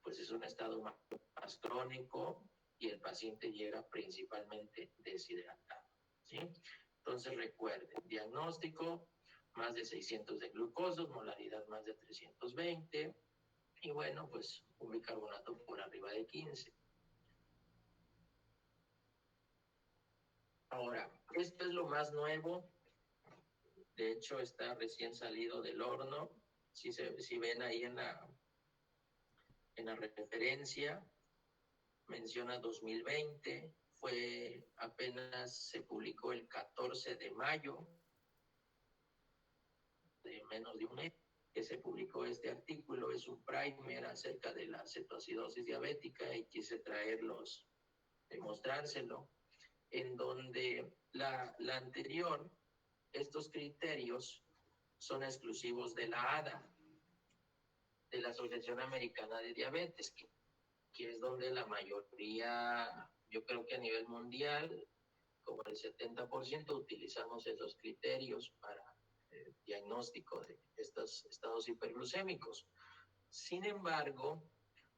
pues es un estado más crónico y el paciente llega principalmente deshidratado, ¿sí? Entonces recuerden, diagnóstico, más de 600 de glucosa, molaridad más de 320 y bueno, pues un bicarbonato por arriba de 15. Ahora, esto es lo más nuevo. De hecho, está recién salido del horno. Si ven ahí en la referencia, menciona 2020, apenas se publicó el 14 de mayo, de menos de un mes que se publicó este artículo. Es un primer acerca de la cetoacidosis diabética y quise demostrárselo, en donde la anterior, estos criterios son exclusivos de la ADA, de la Asociación Americana de Diabetes, que es donde la mayoría, yo creo que a nivel mundial, como el 70%, utilizamos esos criterios para diagnóstico de estos estados hiperglucémicos. Sin embargo,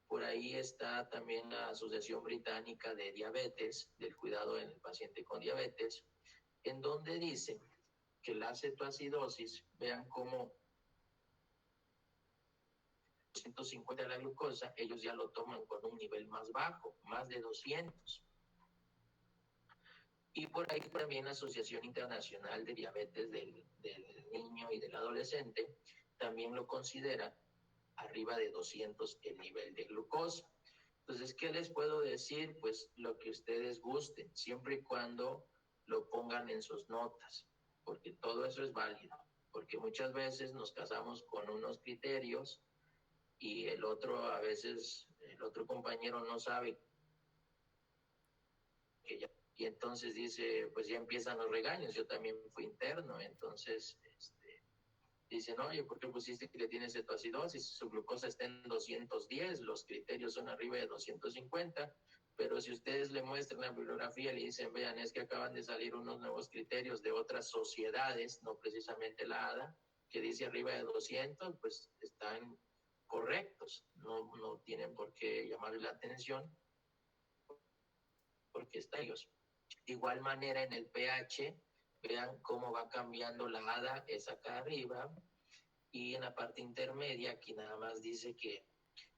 por ahí está también la Asociación Británica de Diabetes, del cuidado en el paciente con diabetes, en donde dice que la cetoacidosis, vean cómo 150 de la glucosa, ellos ya lo toman con un nivel más bajo, más de 200. Y por ahí también la Asociación Internacional de Diabetes del Niño y del Adolescente también lo considera arriba de 200 el nivel de glucosa. Entonces, ¿qué les puedo decir? Pues lo que ustedes gusten, siempre y cuando lo pongan en sus notas, porque todo eso es válido, porque muchas veces nos casamos con unos criterios y el otro compañero no sabe que ya, y entonces dice, pues ya empiezan los regaños. Yo también fui interno, entonces dicen, oye, ¿por qué pusiste que le tiene cetoacidosis? Su glucosa está en 210, los criterios son arriba de 250, pero si ustedes le muestran la bibliografía y le dicen, vean, es que acaban de salir unos nuevos criterios de otras sociedades, no precisamente la ADA, que dice arriba de 200, pues están correctos, no tienen por qué llamarle la atención, porque está ellos. De igual manera en el pH, vean cómo va cambiando la ADA, es acá arriba, y en la parte intermedia aquí nada más dice que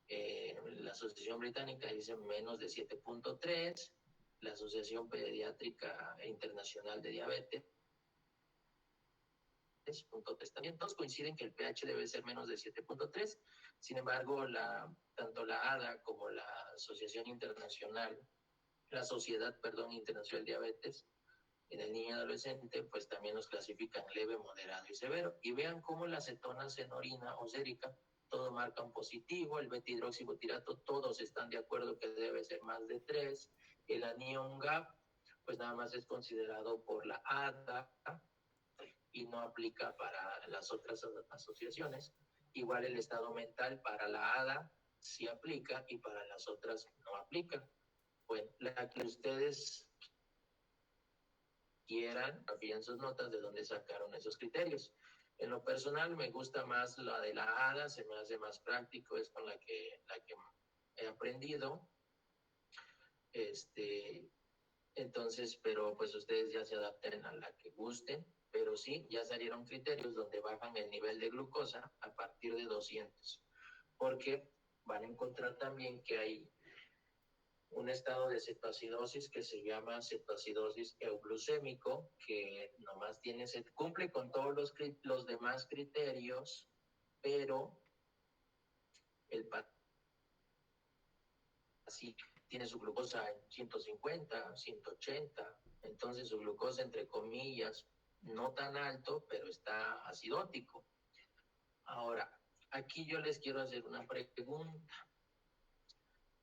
la Asociación Británica dice menos de 7.3, la Asociación Pediátrica Internacional de Diabetes, también todos coinciden que el pH debe ser menos de 7.3. Sin embargo, tanto la ADA como la Asociación Internacional, la Sociedad, Internacional de Diabetes en el niño y adolescente, pues también los clasifican leve, moderado y severo. Y vean cómo las cetonas en orina o sérica, todo marcan positivo, el beta-hidroxibutirato, todos están de acuerdo que debe ser más de 3, el anión GAP, pues nada más es considerado por la ADA y no aplica para las otras asociaciones. Igual el estado mental para la ADA sí aplica y para las otras no aplica. Pues la que ustedes quieran, en sus notas de dónde sacaron esos criterios. En lo personal me gusta más la de la ADA, se me hace más práctico, es con la que he aprendido. Entonces, pero pues ustedes ya se adapten a la que gusten, pero sí, ya salieron criterios donde bajan el nivel de glucosa a partir de 200, porque van a encontrar también que hay un estado de cetoacidosis que se llama cetoacidosis euglucémico, que nomás cumple con todos los demás criterios, pero el paciente tiene su glucosa en 150, 180, entonces su glucosa, entre comillas, no tan alto, pero está acidótico. Ahora, aquí yo les quiero hacer una pregunta.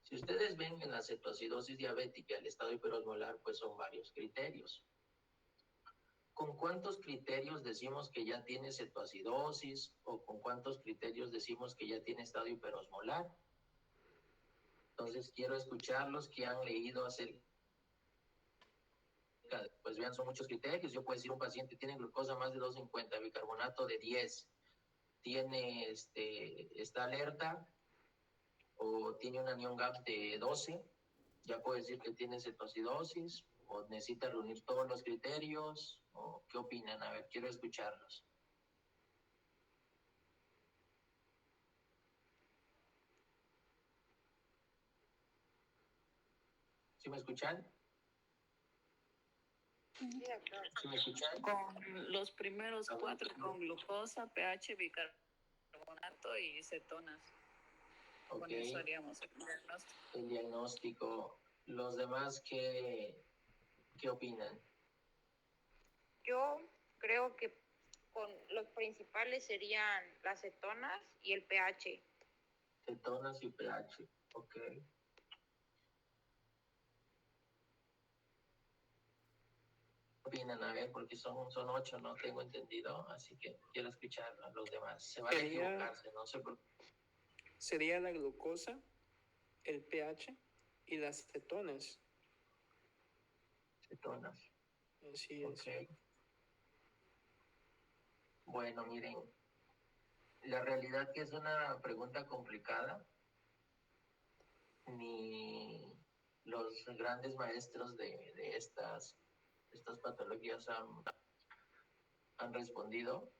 Si ustedes ven en la cetoacidosis diabética el estado hiperosmolar, pues son varios criterios. ¿Con cuántos criterios decimos que ya tiene cetoacidosis o con cuántos criterios decimos que ya tiene estado hiperosmolar? Entonces quiero escucharlos que han leído acerca. Pues vean, son muchos criterios. Yo puedo decir un paciente tiene glucosa más de 250, bicarbonato de 10, tiene está alerta o tiene un anión GAP de 12, ya puedo decir que tiene cetoacidosis o necesita reunir todos los criterios, o qué opinan. A ver, quiero escucharlos. ¿Sí me escuchan? Sí, doctor. ¿Sí me escuchan? Con los primeros 4, con glucosa, pH, bicarbonato y cetonas. Ok, Con eso haríamos el diagnóstico. el diagnóstico. ¿Los demás qué opinan? Yo creo que con los principales serían las cetonas y el pH. Cetonas y pH, ok. Opinan, a ver, porque son 8, no tengo entendido, así que quiero escuchar a los demás. Se van a equivocarse, no sé por qué. Sería la glucosa, el pH y las cetonas. Cetonas, Así es. ok. Bueno, miren, la realidad que es una pregunta complicada. Ni los grandes maestros de estas patologías han respondido.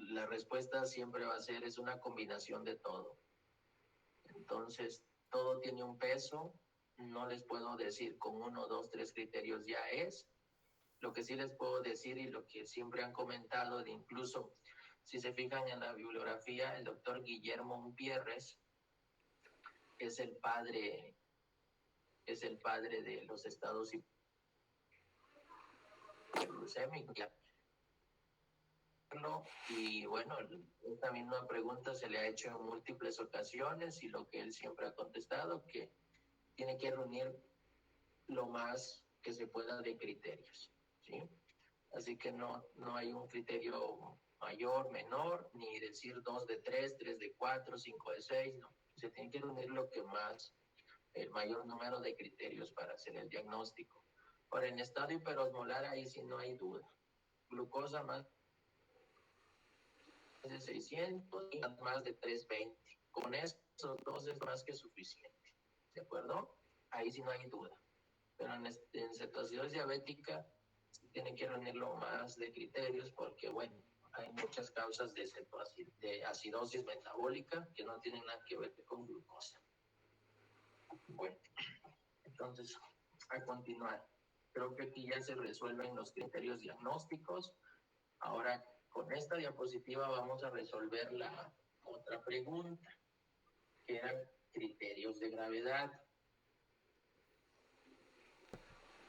La respuesta siempre va a ser, es una combinación de todo. Entonces, todo tiene un peso. No les puedo decir con 1, 2, 3 criterios ya es. Lo que sí les puedo decir y lo que siempre han comentado, de incluso si se fijan en la bibliografía, el doctor Guillermo Umpierres es el padre de los estados hiperglucémicos. Y bueno, esta misma pregunta se le ha hecho en múltiples ocasiones y lo que él siempre ha contestado, que tiene que reunir lo más que se pueda de criterios, ¿sí? Así que no hay un criterio mayor, menor, ni decir 2 de 3, 3 de 4, 5 de 6, no. Se tiene que reunir lo que más, el mayor número de criterios para hacer el diagnóstico. Ahora, en estado hiperosmolar, ahí sí no hay duda. Glucosa más de 600 y más de 320. Con esos dos es más que suficiente. ¿De acuerdo? Ahí sí no hay duda. Pero en cetoacidosis diabética tienen que reunirlo más de criterios porque, bueno, hay muchas causas de acidosis metabólica que no tienen nada que ver con glucosa. Bueno, entonces, a continuar. Creo que aquí ya se resuelven los criterios diagnósticos. Ahora, con esta diapositiva vamos a resolver la otra pregunta, que eran criterios de gravedad.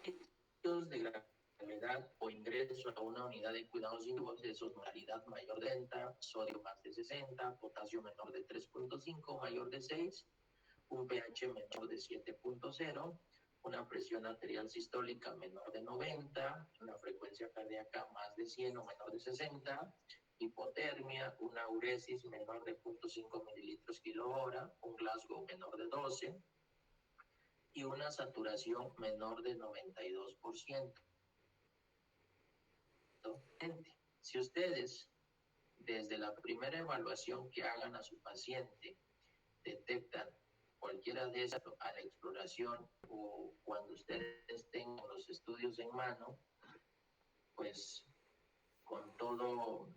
Criterios de gravedad o ingreso a una unidad de cuidados intensivos de osmolaridad mayor de 30, sodio más de 60, potasio menor de 3.5, mayor de 6, un pH menor de 7.0, una presión arterial sistólica menor de 90, una frecuencia cardíaca más de 100 o menor de 60, hipotermia, una uresis menor de 0.5 mililitros kilo hora, un Glasgow menor de 12 y una saturación menor de 92%. Si ustedes, desde la primera evaluación que hagan a su paciente, detectan cualquiera de esas a la exploración o cuando ustedes tengan los estudios en mano, pues con toda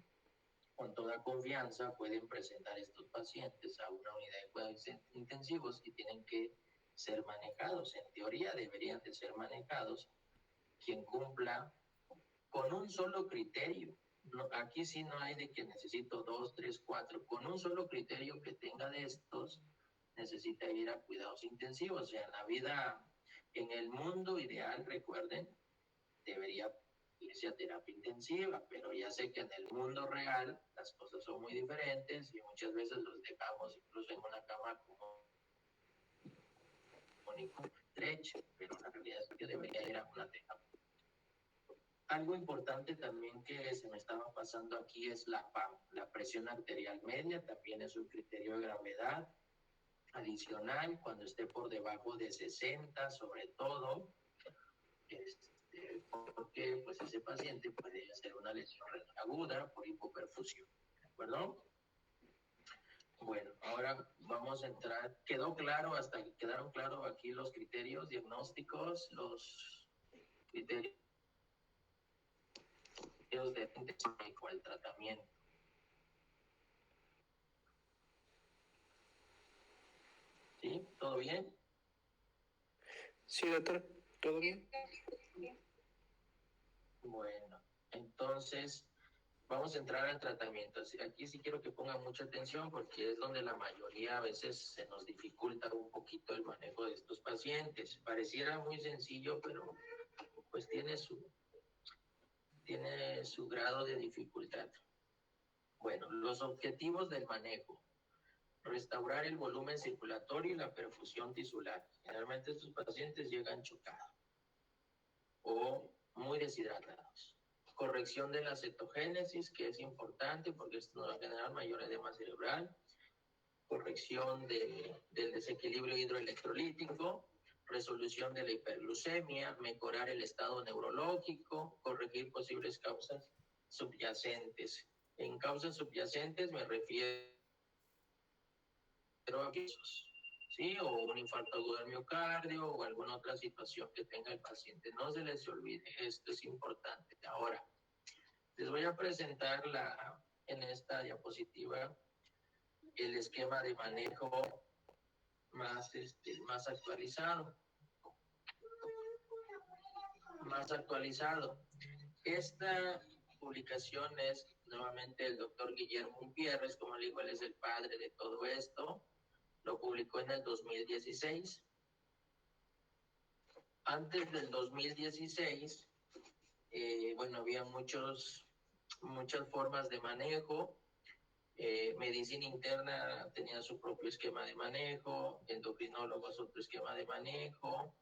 confianza pueden presentar estos pacientes a una unidad de cuidados intensivos y tienen que ser manejados. En teoría deberían de ser manejados quien cumpla con un solo criterio. No, aquí sí no hay de que necesito 2, 3, 4. Con un solo criterio que tenga de estos, necesita ir a cuidados intensivos. O sea, en la vida, en el mundo ideal, recuerden, debería irse a terapia intensiva, pero ya sé que en el mundo real las cosas son muy diferentes y muchas veces los dejamos incluso en una cama como estrecha, pero la realidad es que debería ir a una terapia. Algo importante también que se me estaba pasando aquí es la PAM, la presión arterial media, también es un criterio de gravedad adicional cuando esté por debajo de 60, sobre todo, porque pues ese paciente puede hacer una lesión renal aguda por hipoperfusión, ¿de acuerdo? Bueno, ahora vamos a entrar. ¿Quedaron claros aquí los criterios diagnósticos, los criterios de con el tratamiento? ¿Sí? ¿Todo bien? Sí, doctor, ¿todo bien? Bueno, entonces vamos a entrar al tratamiento. Aquí sí quiero que pongan mucha atención porque es donde la mayoría a veces se nos dificulta un poquito el manejo de estos pacientes. Pareciera muy sencillo, pero pues tiene su grado de dificultad. Bueno, los objetivos del manejo. Restaurar el volumen circulatorio y la perfusión tisular. Generalmente estos pacientes llegan chocados o muy deshidratados. Corrección de la cetogénesis, que es importante porque esto nos va a generar mayor edema cerebral. Corrección del desequilibrio hidroelectrolítico. Resolución de la hiperglucemia. Mejorar el estado neurológico. Corregir posibles causas subyacentes. En causas subyacentes me refiero a avisos, ¿sí? O un infarto agudo del miocardio o alguna otra situación que tenga el paciente. No se les olvide, esto es importante. Ahora, les voy a presentar en esta diapositiva el esquema de manejo más actualizado. Esta publicación es nuevamente el doctor Guillermo Gutiérrez, como le digo, él es el padre de todo esto. Lo publicó en el 2016. Antes del 2016, había muchas formas de manejo. Medicina interna tenía su propio esquema de manejo, endocrinólogos otro esquema de manejo,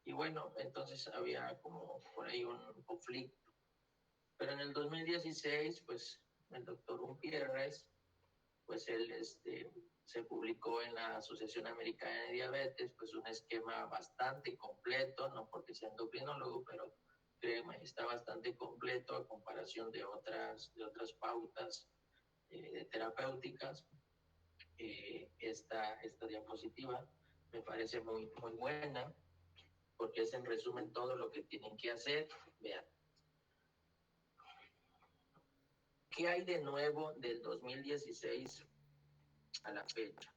y bueno, entonces había como por ahí un conflicto. Pero en el 2016, pues el doctor Gutiérrez, pues él se publicó en la Asociación Americana de Diabetes, pues un esquema bastante completo, no porque sea endocrinólogo, pero créeme, está bastante completo a comparación de otras pautas terapéuticas. Esta diapositiva me parece muy, muy buena, porque es en resumen todo lo que tienen que hacer. Vean. ¿Qué hay de nuevo del 2016 a la fecha?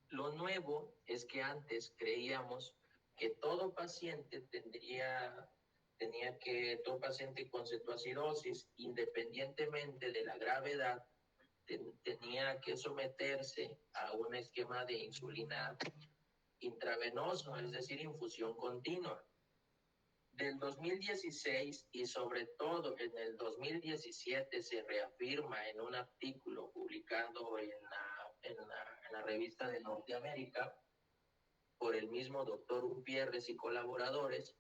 Lo nuevo es que antes creíamos que todo paciente todo paciente con cetoacidosis, independientemente de la gravedad, tenía que someterse a un esquema de insulina intravenoso, es decir, infusión continua. Del 2016 y sobre todo en el 2017 se reafirma en un artículo publicado en la revista de Norteamérica por el mismo doctor Gutiérrez y colaboradores,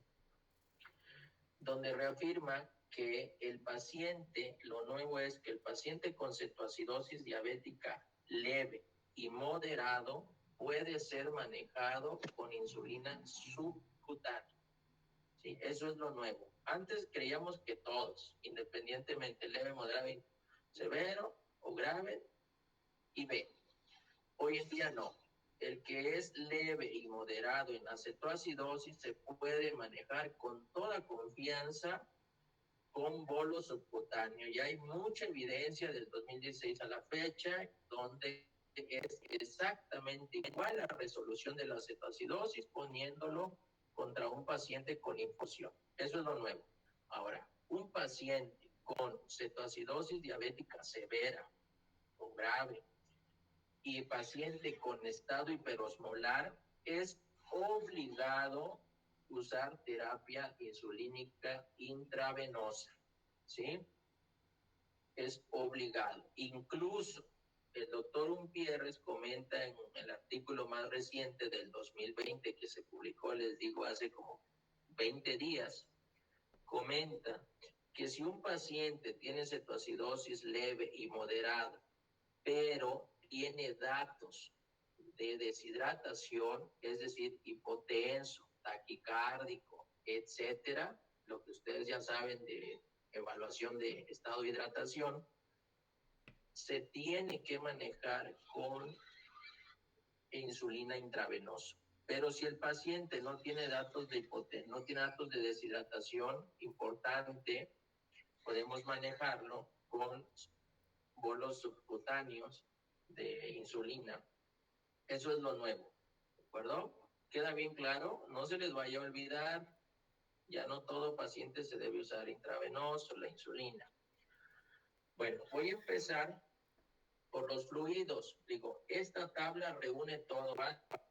donde reafirma que el paciente, lo nuevo es que el paciente con cetoacidosis diabética leve y moderado puede ser manejado con insulina subcutánea. Sí, eso es lo nuevo. Antes creíamos que todos, independientemente leve, moderado, severo o grave, y B. Hoy en día no. El que es leve y moderado en la cetoacidosis se puede manejar con toda confianza con bolo subcutáneo. Y hay mucha evidencia del 2016 a la fecha donde es exactamente igual la resolución de la cetoacidosis poniéndolo contra un paciente con infusión. Eso es lo nuevo. Ahora, un paciente con cetoacidosis diabética severa o grave y paciente con estado hiperosmolar es obligado usar terapia insulínica intravenosa, ¿sí? Es obligado. Incluso el doctor Umpierres comenta en el artículo más reciente del 2020 que se publicó, les digo, hace como 20 días, comenta que si un paciente tiene cetoacidosis leve y moderada, pero tiene datos de deshidratación, es decir, hipotenso, taquicárdico, etcétera, lo que ustedes ya saben de evaluación de estado de hidratación, se tiene que manejar con insulina intravenosa. Pero si el paciente no tiene datos de hipotensión, no tiene datos de deshidratación importante, podemos manejarlo con bolos subcutáneos de insulina. Eso es lo nuevo, ¿de acuerdo? ¿Queda bien claro? No se les vaya a olvidar, ya no todo paciente se debe usar intravenoso, la insulina. Bueno, voy a empezar por los fluidos. Digo, esta tabla reúne todo.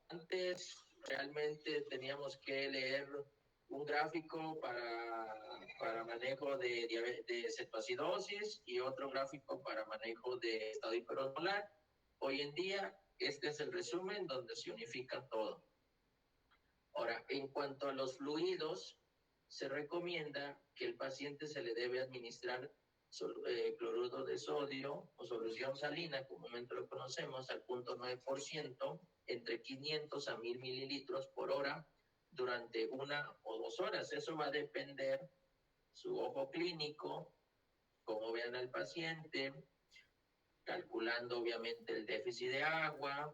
Antes realmente teníamos que leer un gráfico para manejo de cetoacidosis y otro gráfico para manejo de estado hiperosmolar. Hoy en día, este es el resumen donde se unifica todo. Ahora, en cuanto a los fluidos, se recomienda que el paciente se le debe administrar cloruro de sodio o solución salina, comúnmente lo conocemos, al 0.9%, entre 500 a 1000 mililitros por hora durante 1 o 2 horas. Eso va a depender su ojo clínico, cómo vean al paciente, calculando obviamente el déficit de agua,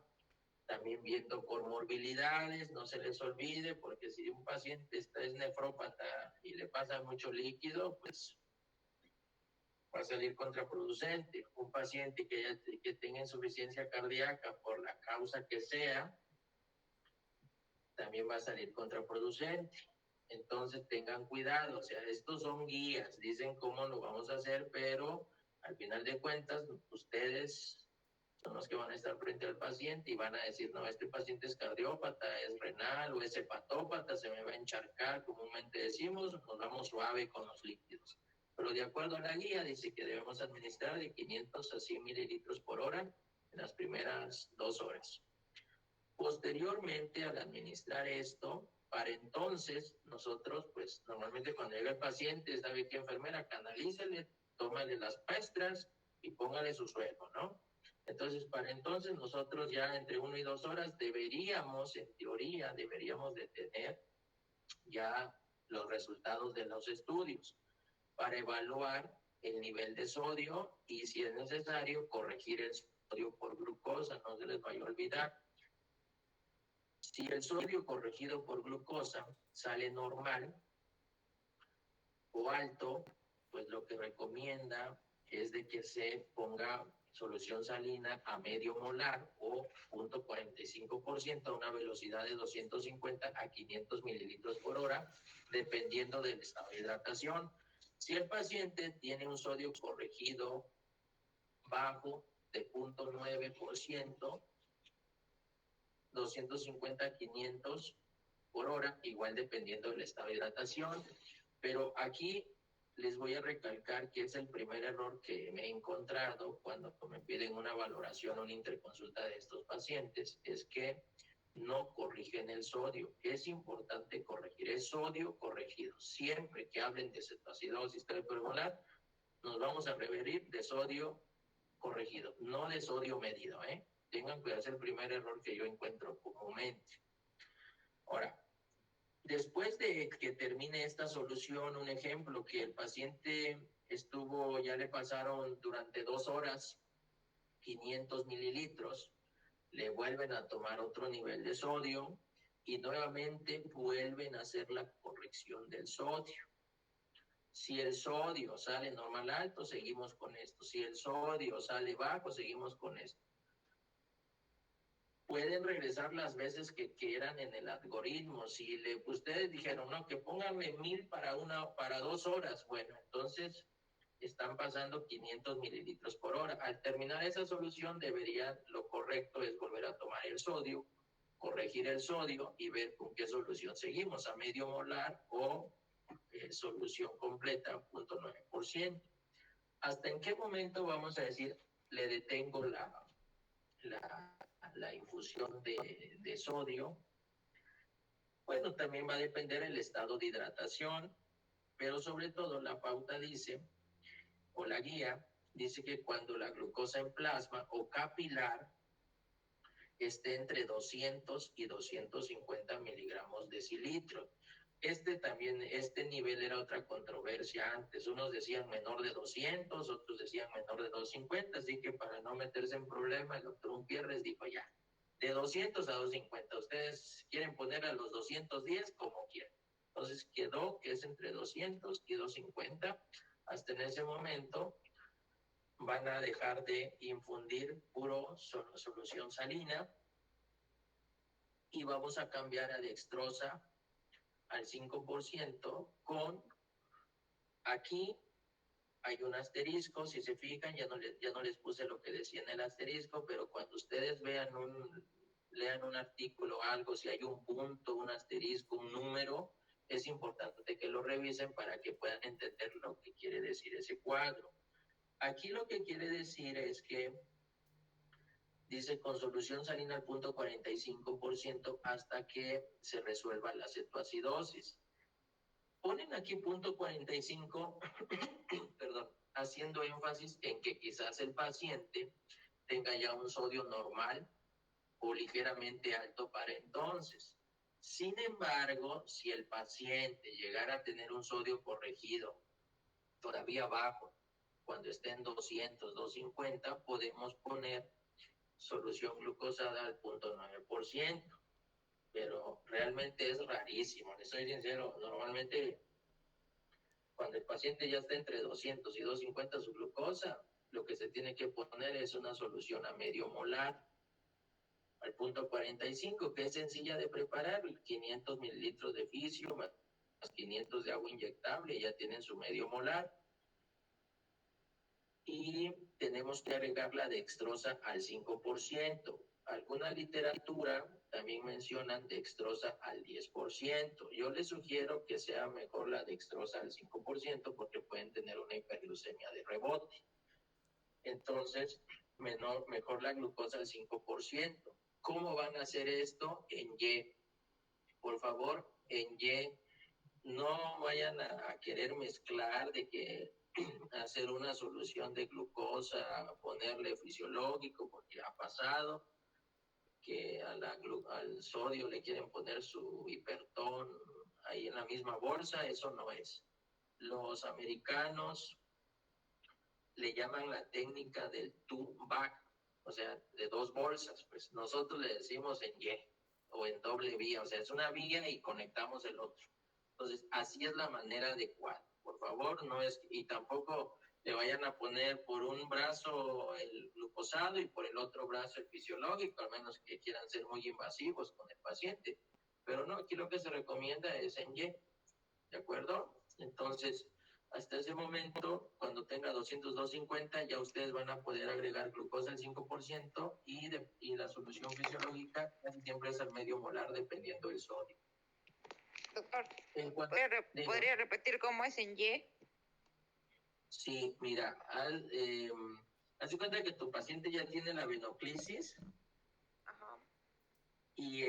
también viendo comorbilidades, no se les olvide, porque si un paciente es nefrópata y le pasa mucho líquido, pues va a salir contraproducente. Un paciente que tenga insuficiencia cardíaca por la causa que sea, también va a salir contraproducente. Entonces tengan cuidado, o sea, estos son guías, dicen cómo lo vamos a hacer, pero al final de cuentas ustedes son los que van a estar frente al paciente y van a decir, no, este paciente es cardiópata, es renal o es hepatópata, se me va a encharcar, comúnmente decimos, nos vamos suave con los líquidos. Pero de acuerdo a la guía dice que debemos administrar de 500 a 100 mililitros por hora en las primeras 2 horas. Posteriormente, al administrar esto, para entonces, nosotros, pues, normalmente cuando llega el paciente, ¿sabe qué, enfermera? Canalícele, tómale las muestras y póngale su suero, ¿no? Entonces, para entonces, nosotros ya entre 1 y 2 horas deberíamos, en teoría, deberíamos de tener ya los resultados de los estudios para evaluar el nivel de sodio y, si es necesario, corregir el sodio por glucosa, no se les vaya a olvidar. Si el sodio corregido por glucosa sale normal o alto, pues lo que recomienda es de que se ponga solución salina a medio molar o 0.45% a una velocidad de 250 a 500 mililitros por hora, dependiendo del estado de hidratación. Si el paciente tiene un sodio corregido bajo de 0.9%, 250 a 500 por hora, igual dependiendo del estado de hidratación. Pero aquí les voy a recalcar que es el primer error que me he encontrado cuando me piden una valoración o una interconsulta de estos pacientes, es que no corrigen el sodio. Es importante corregir, es sodio corregido. Siempre que hablen de cetoacidosis hipermolar, nos vamos a referir de sodio corregido, no de sodio medido, ¿eh? Tengan cuidado, es el primer error que yo encuentro comúnmente. Ahora, después de que termine esta solución, un ejemplo, que el paciente ya le pasaron durante 2 horas 500 mililitros, le vuelven a tomar otro nivel de sodio y nuevamente vuelven a hacer la corrección del sodio. Si el sodio sale normal alto, seguimos con esto. Si el sodio sale bajo, seguimos con esto. Pueden regresar las veces que quieran en el algoritmo. Si ustedes dijeron, no, que pónganme 1000 para 2 horas, bueno, entonces están pasando 500 mililitros por hora. Al terminar esa solución, lo correcto es volver a tomar el sodio, corregir el sodio y ver con qué solución seguimos, a medio molar o solución completa, 0.9%. ¿Hasta en qué momento vamos a decir, le detengo la infusión de sodio? Bueno, también va a depender el estado de hidratación, pero sobre todo la pauta dice, o la guía, dice que cuando la glucosa en plasma o capilar esté entre 200 y 250 miligramos decilitro. Este nivel era otra controversia antes. Unos decían menor de 200, otros decían menor de 250, así que para no meterse en problema, el doctor Umpierres dijo ya, de 200 a 250. Ustedes quieren poner a los 210 como quieran. Entonces quedó que es entre 200 y 250. Hasta en ese momento van a dejar de infundir puro solución salina y vamos a cambiar a dextrosa al 5% aquí hay un asterisco, si se fijan, ya no les puse lo que decía en el asterisco, pero cuando ustedes lean un artículo o algo, si hay un punto, un asterisco, un número, es importante que lo revisen para que puedan entender lo que quiere decir ese cuadro. Aquí lo que quiere decir es que dice con solución salina al 0.45% hasta que se resuelva la cetoacidosis. Ponen aquí 0.45, perdón, haciendo énfasis en que quizás el paciente tenga ya un sodio normal o ligeramente alto para entonces. Sin embargo, si el paciente llegara a tener un sodio corregido todavía bajo, cuando esté en 200, 250, podemos poner solución glucosada al 0.9%, pero realmente es rarísimo, les soy sincero, normalmente cuando el paciente ya está entre 200 y 250 su glucosa, lo que se tiene que poner es una solución a medio molar, al 0.45, que es sencilla de preparar, 500 mililitros de fisio más 500 de agua inyectable, ya tienen su medio molar. Y tenemos que agregar la dextrosa al 5%. Alguna literatura también mencionan dextrosa al 10%. Yo les sugiero que sea mejor la dextrosa al 5% porque pueden tener una hiperglucemia de rebote. Entonces, mejor la glucosa al 5%. ¿Cómo van a hacer esto? En Y. Por favor, en Y. No vayan a querer mezclar de que hacer una solución de glucosa, ponerle fisiológico, porque ha pasado que al sodio le quieren poner su hipertón ahí en la misma bolsa, eso no es. Los americanos le llaman la técnica del two-back, o sea, de 2 bolsas, pues nosotros le decimos en Y o en doble vía, o sea, es una vía y conectamos el otro. Entonces, así es la manera adecuada. Por favor, no es, y tampoco le vayan a poner por un brazo el glucosado y por el otro brazo el fisiológico, al menos que quieran ser muy invasivos con el paciente. Pero no, aquí lo que se recomienda es en Y, ¿de acuerdo? Entonces, hasta ese momento, cuando tenga 200, 250, ya ustedes van a poder agregar glucosa al 5% y la solución fisiológica casi siempre es al medio molar, dependiendo del sodio. Doctor, Diga. ¿podría repetir cómo es en Y? Sí, mira, haz de cuenta que tu paciente ya tiene la venoclisis Ajá. Y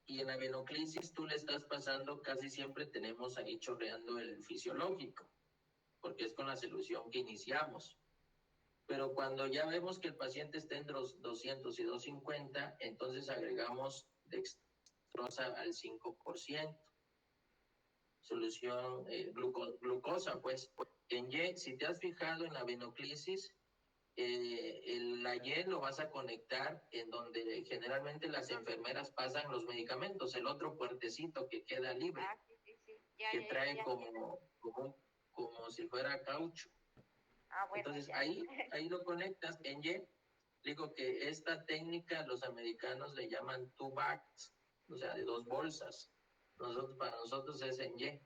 y en la venoclisis tú le estás pasando, casi siempre tenemos ahí chorreando el fisiológico, porque es con la solución que iniciamos. Pero cuando ya vemos que el paciente está en 200 y 250, entonces agregamos dextrosa al 5%. Solución glucosa, pues. En Y, si te has fijado en la venoclisis, la Y lo vas a conectar en donde generalmente las enfermeras pasan los medicamentos, el otro puertecito que queda libre, Ah, sí, sí, sí. Ya, que ya, trae ya. como si fuera caucho. Ah, bueno, Entonces ya. ahí lo conectas en Y. Digo que esta técnica los americanos le llaman two bags, o sea, de 2 bolsas. Para nosotros es en Y.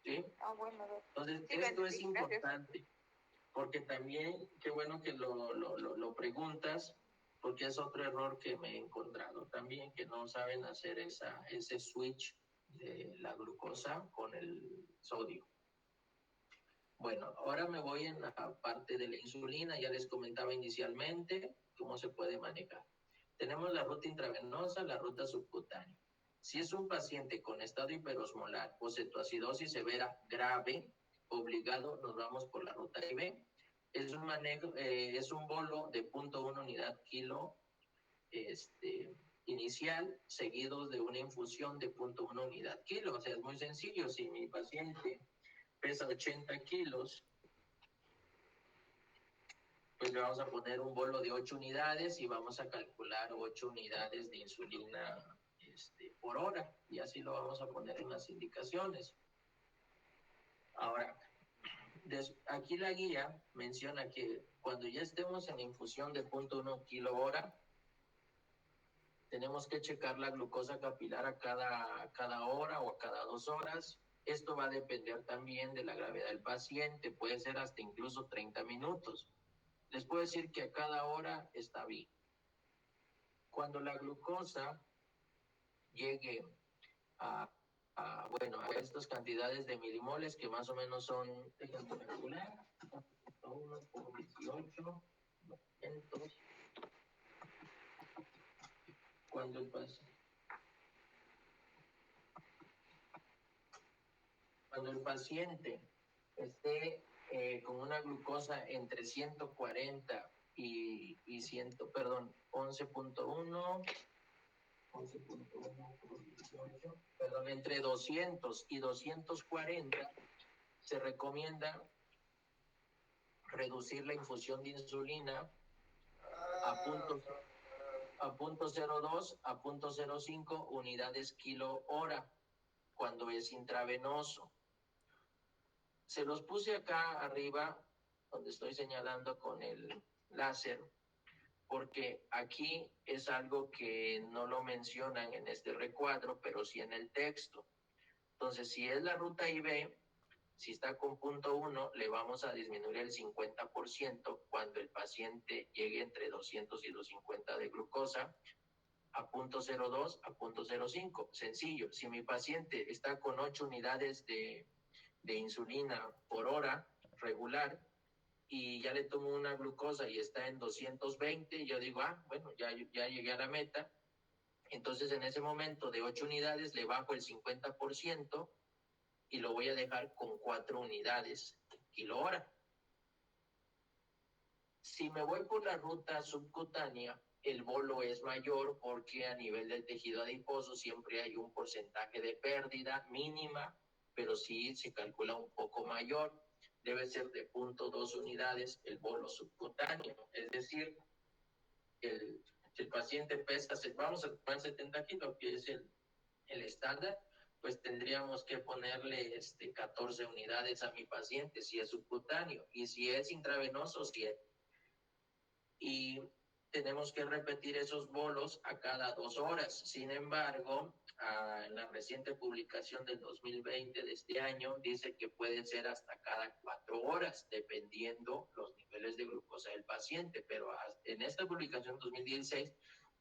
¿Sí? Ah, bueno, Entonces, sí lo esto es entendí, gracias. importante, porque también, qué bueno que lo preguntas, porque es otro error que me he encontrado también, que no saben hacer ese switch de la glucosa con el sodio. Bueno, ahora me voy en la parte de la insulina, ya les comentaba inicialmente cómo se puede manejar. Tenemos la ruta intravenosa, la ruta subcutánea. Si es un paciente con estado hiperosmolar o cetoacidosis severa grave, obligado nos vamos por la ruta IV. Es un manejo, es un bolo de 0.1 unidad kilo inicial, seguido de una infusión de 0.1 unidad kilo. O sea, es muy sencillo. Si mi paciente pesa 80 kilos, pues le vamos a poner un bolo de 8 unidades y vamos a calcular 8 unidades de insulina por hora, y así lo vamos a poner en las indicaciones. Ahora, aquí la guía menciona que cuando ya estemos en infusión de 0.1 kilo hora, tenemos que checar la glucosa capilar a cada hora o a cada 2 horas. Esto va a depender también de la gravedad del paciente, puede ser hasta incluso 30 minutos. Les puedo decir que a cada hora está bien. Cuando la glucosa llegue a estas cantidades de milimoles, que más o menos son, déjenme calcular, 1 por 18, 200. Cuando el paciente esté con una glucosa entre 140 y 100, perdón, 11.1 por 18, perdón, entre 200 y 240, se recomienda reducir la infusión de insulina a 0.02 a 0.05 unidades kilo hora cuando es intravenoso. Se los puse acá arriba, donde estoy señalando con el láser, porque aquí es algo que no lo mencionan en este recuadro, pero sí en el texto. Entonces, si es la ruta IV, si está con 0.1, le vamos a disminuir el 50% cuando el paciente llegue entre 200 y 250 de glucosa, a 0.02 a 0.05. Sencillo, si mi paciente está con 8 unidades de insulina por hora regular y ya le tomo una glucosa y está en 220, yo digo, bueno, ya llegué a la meta. Entonces en ese momento de 8 unidades le bajo el 50% y lo voy a dejar con 4 unidades kilo hora. Si me voy por la ruta subcutánea, el bolo es mayor porque a nivel del tejido adiposo siempre hay un porcentaje de pérdida mínima, pero sí se calcula un poco mayor. Debe ser de 0.2 unidades el bolo subcutáneo. Es decir, si el paciente pesa, vamos a tomar 70 kilos, que es el estándar, pues tendríamos que ponerle 14 unidades a mi paciente si es subcutáneo, y si es intravenoso, 7. Y tenemos que repetir esos bolos a cada 2 horas. Sin embargo, en la reciente publicación del 2020 de este año, dice que puede ser hasta cada 4 horas, dependiendo los niveles de glucosa del paciente. Pero en esta publicación 2016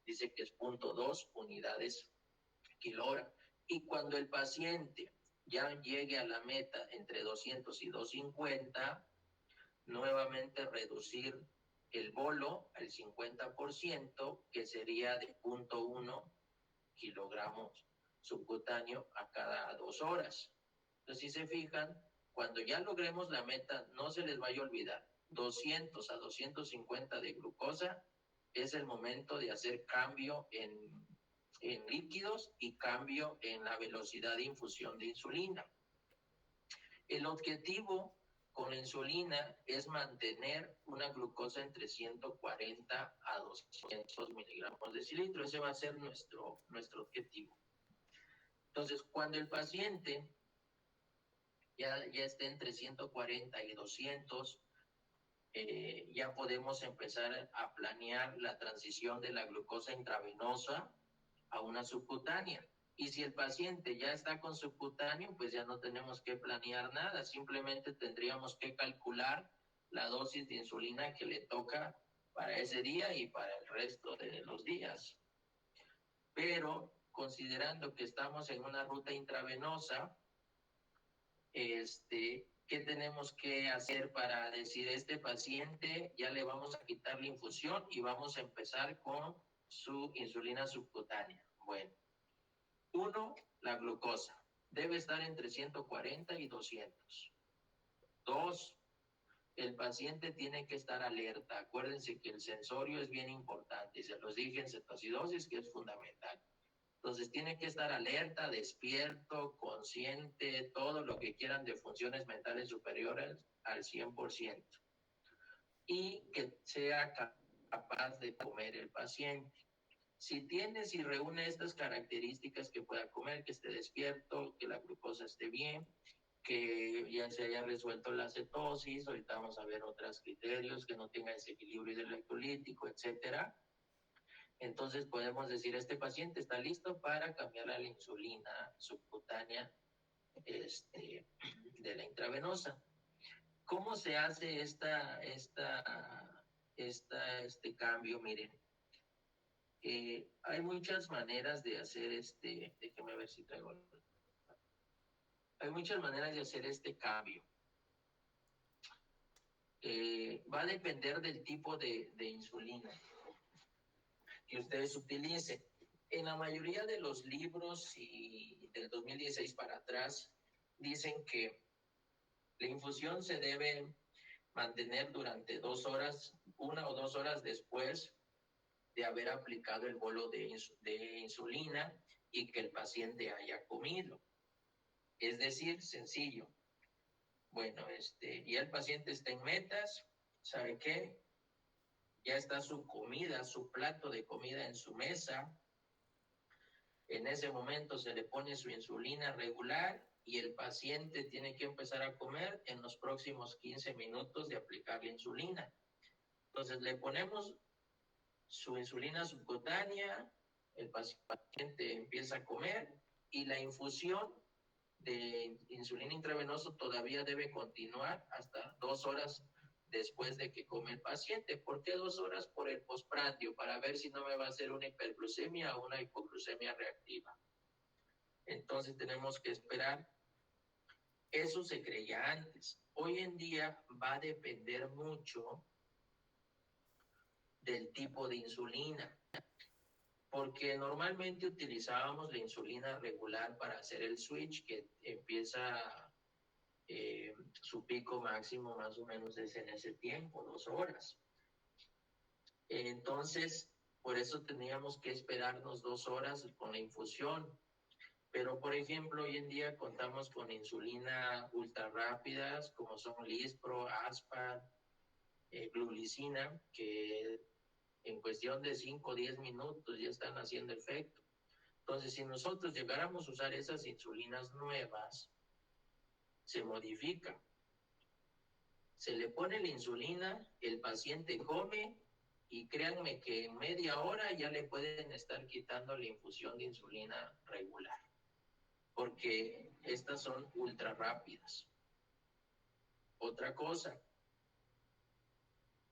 dice que es 0.2 unidades kilo hora. Y cuando el paciente ya llegue a la meta entre 200 y 250, nuevamente reducir el bolo al 50%, que sería de 0.1 kilogramos subcutáneo a cada 2 horas. Entonces, si se fijan, cuando ya logremos la meta, no se les vaya a olvidar, 200 a 250 de glucosa es el momento de hacer cambio en líquidos y cambio en la velocidad de infusión de insulina. El objetivo con la insulina es mantener una glucosa entre 140 a 200 miligramos de decilitro. Ese va a ser nuestro objetivo. Entonces, cuando el paciente ya esté entre 140 y 200, ya podemos empezar a planear la transición de la glucosa intravenosa a una subcutánea. Y si el paciente ya está con subcutáneo, pues ya no tenemos que planear nada, simplemente tendríamos que calcular la dosis de insulina que le toca para ese día y para el resto de los días. Pero considerando que estamos en una ruta intravenosa, ¿qué tenemos que hacer para decir este paciente ya le vamos a quitar la infusión y vamos a empezar con su insulina subcutánea? Bueno, 1, la glucosa debe estar entre 140 y 200. 2, el paciente tiene que estar alerta. Acuérdense que el sensorio es bien importante, se los dije en cetoacidosis que es fundamental. Entonces tiene que estar alerta, despierto, consciente, todo lo que quieran de funciones mentales superiores al 100%. Y que sea capaz de comer el paciente. Si reúne estas características, que pueda comer, que esté despierto, que la glucosa esté bien, que ya se haya resuelto la cetosis, ahorita vamos a ver otros criterios, que no tenga desequilibrio electrolítico, etcétera. Entonces podemos decir, este paciente está listo para cambiar a la insulina subcutánea de la intravenosa. ¿Cómo se hace este cambio? Miren, hay muchas maneras de hacer déjeme ver si traigo. Hay muchas maneras de hacer este cambio. Va a depender del tipo de insulina que ustedes utilicen. En la mayoría de los libros y del 2016 para atrás dicen que la infusión se debe mantener durante 2 horas, 1 o 2 horas después de haber aplicado el bolo de insulina y que el paciente haya comido. Es decir, sencillo. Bueno, ya el paciente está en metas, ¿sabe qué? Ya está su comida, su plato de comida en su mesa. En ese momento se le pone su insulina regular y el paciente tiene que empezar a comer en los próximos 15 minutos de aplicar la insulina. Entonces le ponemos su insulina subcutánea, el paciente empieza a comer y la infusión de insulina intravenosa todavía debe continuar hasta 2 horas después de que come el paciente. ¿Por qué 2 horas? Por el postprandio, para ver si no me va a hacer una hiperglucemia o una hipoglucemia reactiva. Entonces tenemos que esperar. Eso se creía antes. Hoy en día va a depender mucho del tipo de insulina, porque normalmente utilizábamos la insulina regular para hacer el switch, que empieza su pico máximo más o menos es en ese tiempo, 2 horas. Entonces, por eso teníamos que esperarnos 2 horas con la infusión. Pero, por ejemplo, hoy en día contamos con insulina ultra rápidas, como son Lispro, Aspar, Glulicina, que en cuestión de 5 o 10 minutos ya están haciendo efecto. Entonces, si nosotros llegáramos a usar esas insulinas nuevas, se modifica. Se le pone la insulina, el paciente come y créanme que en media hora ya le pueden estar quitando la infusión de insulina regular, porque estas son ultra rápidas. Otra cosa,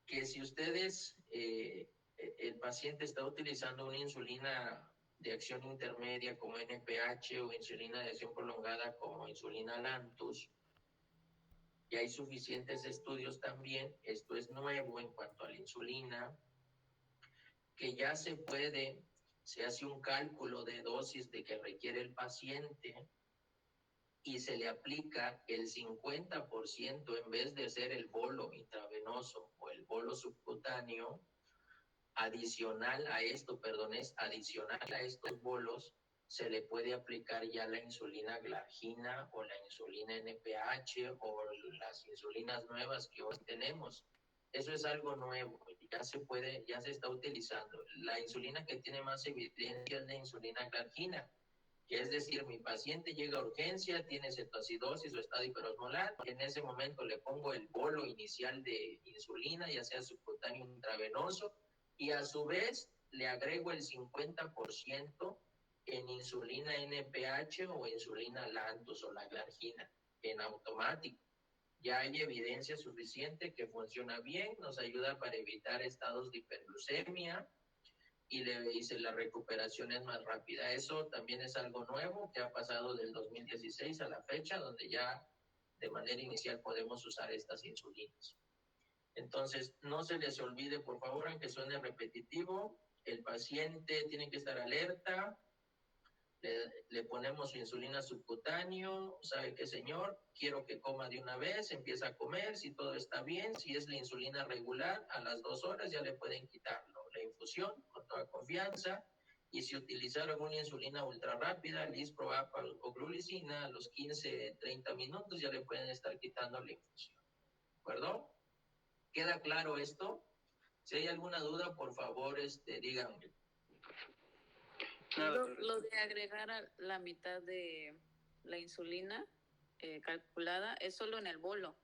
que si ustedes, el paciente está utilizando una insulina de acción intermedia como NPH o insulina de acción prolongada como insulina Lantus, Y hay suficientes estudios también, esto es nuevo en cuanto a la insulina, que ya se hace un cálculo de dosis de que requiere el paciente y se le aplica el 50% en vez de ser el bolo intravenoso o el bolo subcutáneo, adicional a esto, perdón, es adicional a estos bolos, se le puede aplicar ya la insulina glargina o la insulina NPH o las insulinas nuevas que hoy tenemos. Eso es algo nuevo, ya se está utilizando. La insulina que tiene más evidencia es la insulina glargina, que es decir, mi paciente llega a urgencia, tiene cetoacidosis o estado hiperosmolar, en ese momento le pongo el bolo inicial de insulina, ya sea subcutáneo o intravenoso, y a su vez le agrego el 50% en insulina NPH o insulina Lantus o la glargina, en automático. Ya hay evidencia suficiente que funciona bien, nos ayuda para evitar estados de hiperglucemia y la recuperación es más rápida. Eso también es algo nuevo que ha pasado del 2016 a la fecha, donde ya de manera inicial podemos usar estas insulinas. Entonces, no se les olvide, por favor, aunque suene repetitivo, el paciente tiene que estar alerta, le ponemos su insulina subcutáneo, ¿sabe qué, señor? Quiero que coma de una vez, empieza a comer, si todo está bien, si es la insulina regular, a las 2 horas ya le pueden quitarlo, la infusión con toda confianza, y si utilizaron una insulina ultra rápida, Lispro-Ap o glulicina, a los 15, 30 minutos ya le pueden estar quitando la infusión, ¿de acuerdo? ¿Queda claro esto? Si hay alguna duda, por favor, díganme. Lo de agregar a la mitad de la insulina calculada, ¿es solo en el bolo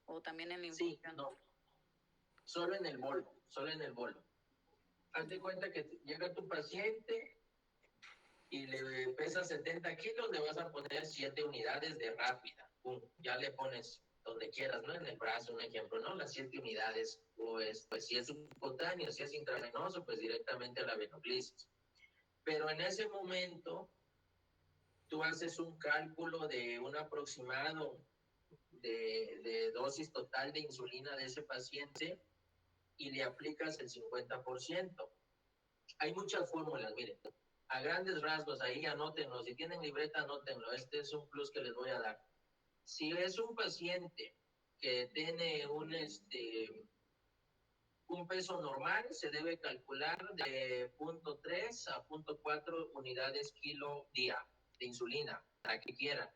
o también en la infusión? Sí, no, solo en el bolo, solo en el bolo. Hazte cuenta que llega tu paciente y le pesa 70 kilos, le vas a poner 7 unidades de rápida. Pum, ya le pones donde quieras, ¿no? En el brazo, un ejemplo, ¿no? Las 7 unidades, pues si es subcutáneo, si es intravenoso, pues directamente a la venoclisis. Pero en ese momento, tú haces un cálculo de un aproximado de dosis total de insulina de ese paciente y le aplicas el 50%. Hay muchas fórmulas, miren. A grandes rasgos, ahí anótenlo. Si tienen libreta, anótenlo. Este es un plus que les voy a dar. Si es un paciente que tiene un peso normal, se debe calcular de 0.3 a 0.4 unidades kilo día de insulina, para que quieran.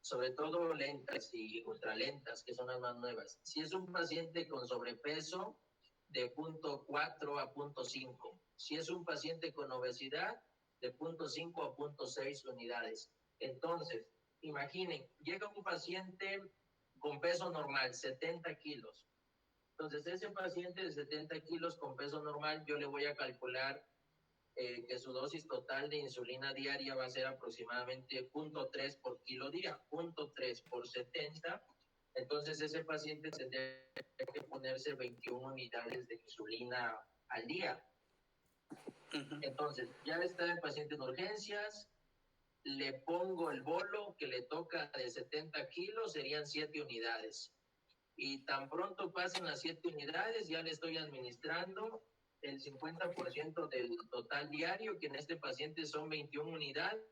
Sobre todo lentas y ultralentas, que son las más nuevas. Si es un paciente con sobrepeso, de 0.4 a 0.5. Si es un paciente con obesidad, de 0.5 a 0.6 unidades. Entonces, imaginen, llega un paciente con peso normal, 70 kilos. Entonces, ese paciente de 70 kilos con peso normal, yo le voy a calcular que su dosis total de insulina diaria va a ser aproximadamente 0.3 por kilo día, 0.3 por 70. Entonces, ese paciente tendría que ponerse 21 unidades de insulina al día. Entonces, ya está el paciente en urgencias, le pongo el bolo que le toca de 70 kilos, serían 7 unidades. Y tan pronto pasen las 7 unidades, ya le estoy administrando el 50% del total diario, que en este paciente son 21 unidades.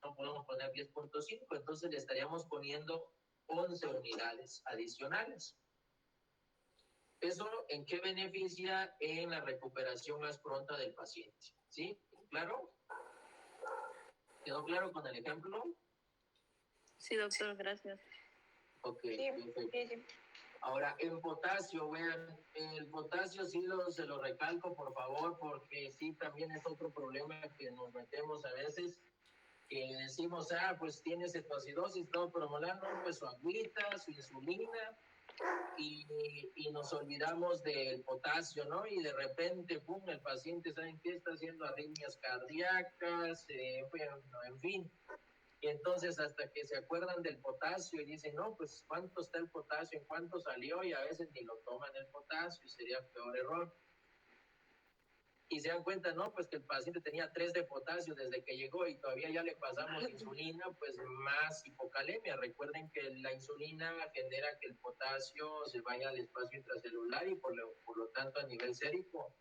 No podemos poner 10.5, entonces le estaríamos poniendo 11 unidades adicionales. ¿Eso en qué beneficia? En la recuperación más pronta del paciente. ¿Sí? ¿Claro? ¿Quedó claro con el ejemplo? Sí, doctor, gracias. Ok, Sí, perfecto. sí. Ahora, en potasio, vean, el potasio sí se lo recalco, por favor, porque sí también es otro problema que nos metemos a veces, que decimos, pues tiene cetoacidosis, todo promolando, pues su agüita, su insulina, y nos olvidamos del potasio, ¿no? Y de repente, pum, el paciente, ¿saben qué? Está haciendo arritmias cardíacas, bueno, en fin. Y entonces hasta que se acuerdan del potasio y dicen, no, pues cuánto está el potasio, en cuánto salió, y a veces ni lo toman el potasio, y sería peor error. y se dan cuenta, no, pues que el paciente tenía 3 de potasio desde que llegó y todavía ya le pasamos insulina, pues más hipocalemia. Recuerden que la insulina genera que el potasio se vaya al espacio intracelular y por lo tanto a nivel sérico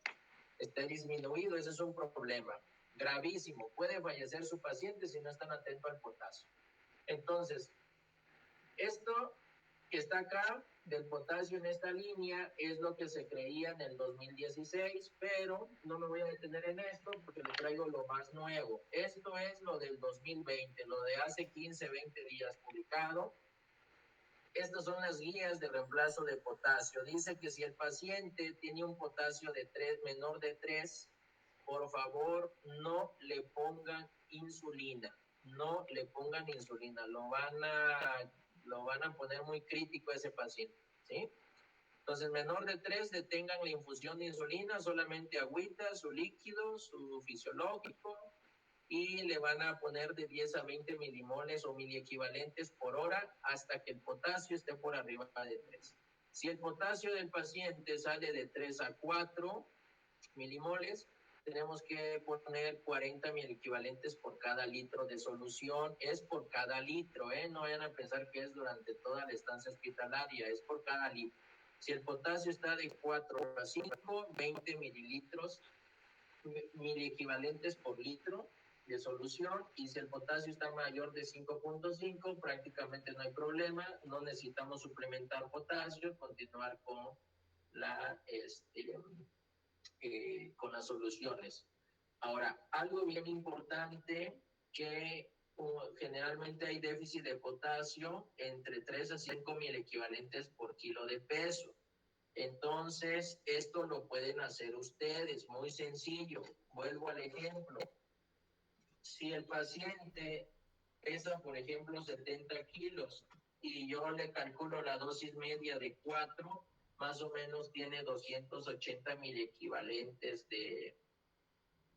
esté disminuido. Ese es un problema gravísimo. Puede fallecer su paciente si no están atentos al potasio. Entonces, esto que está acá del potasio en esta línea es lo que se creía en el 2016, pero no me voy a detener en esto porque les traigo lo más nuevo. Esto es lo del 2020, lo de hace 15, 20 días publicado. Estas son las guías de reemplazo de potasio. Dice que si el paciente tiene un potasio de 3, menor de 3, por favor no le pongan insulina. No le pongan insulina. Lo van a poner muy crítico a ese paciente, ¿sí? Entonces, menor de 3, detengan la infusión de insulina, solamente agüita, su líquido, su fisiológico, y le van a poner de 10 a 20 milimoles o miliequivalentes por hora hasta que el potasio esté por arriba de 3. Si el potasio del paciente sale de 3 a 4 milimoles, tenemos que poner 40 miliequivalentes por cada litro de solución. Es por cada litro, no vayan a pensar que es durante toda la estancia hospitalaria, es por cada litro. Si el potasio está de 4 a 5, 20 miliequivalentes por litro de solución, y si el potasio está mayor de 5.5, prácticamente no hay problema, no necesitamos suplementar potasio, continuar con con las soluciones. Ahora, algo bien importante que generalmente hay déficit de potasio entre 3 a 5 mil equivalentes por kilo de peso. Entonces, esto lo pueden hacer ustedes, muy sencillo. Vuelvo al ejemplo. Si el paciente pesa, por ejemplo, 70 kilos y yo le calculo la dosis media de 4, más o menos tiene 280 mil equivalentes de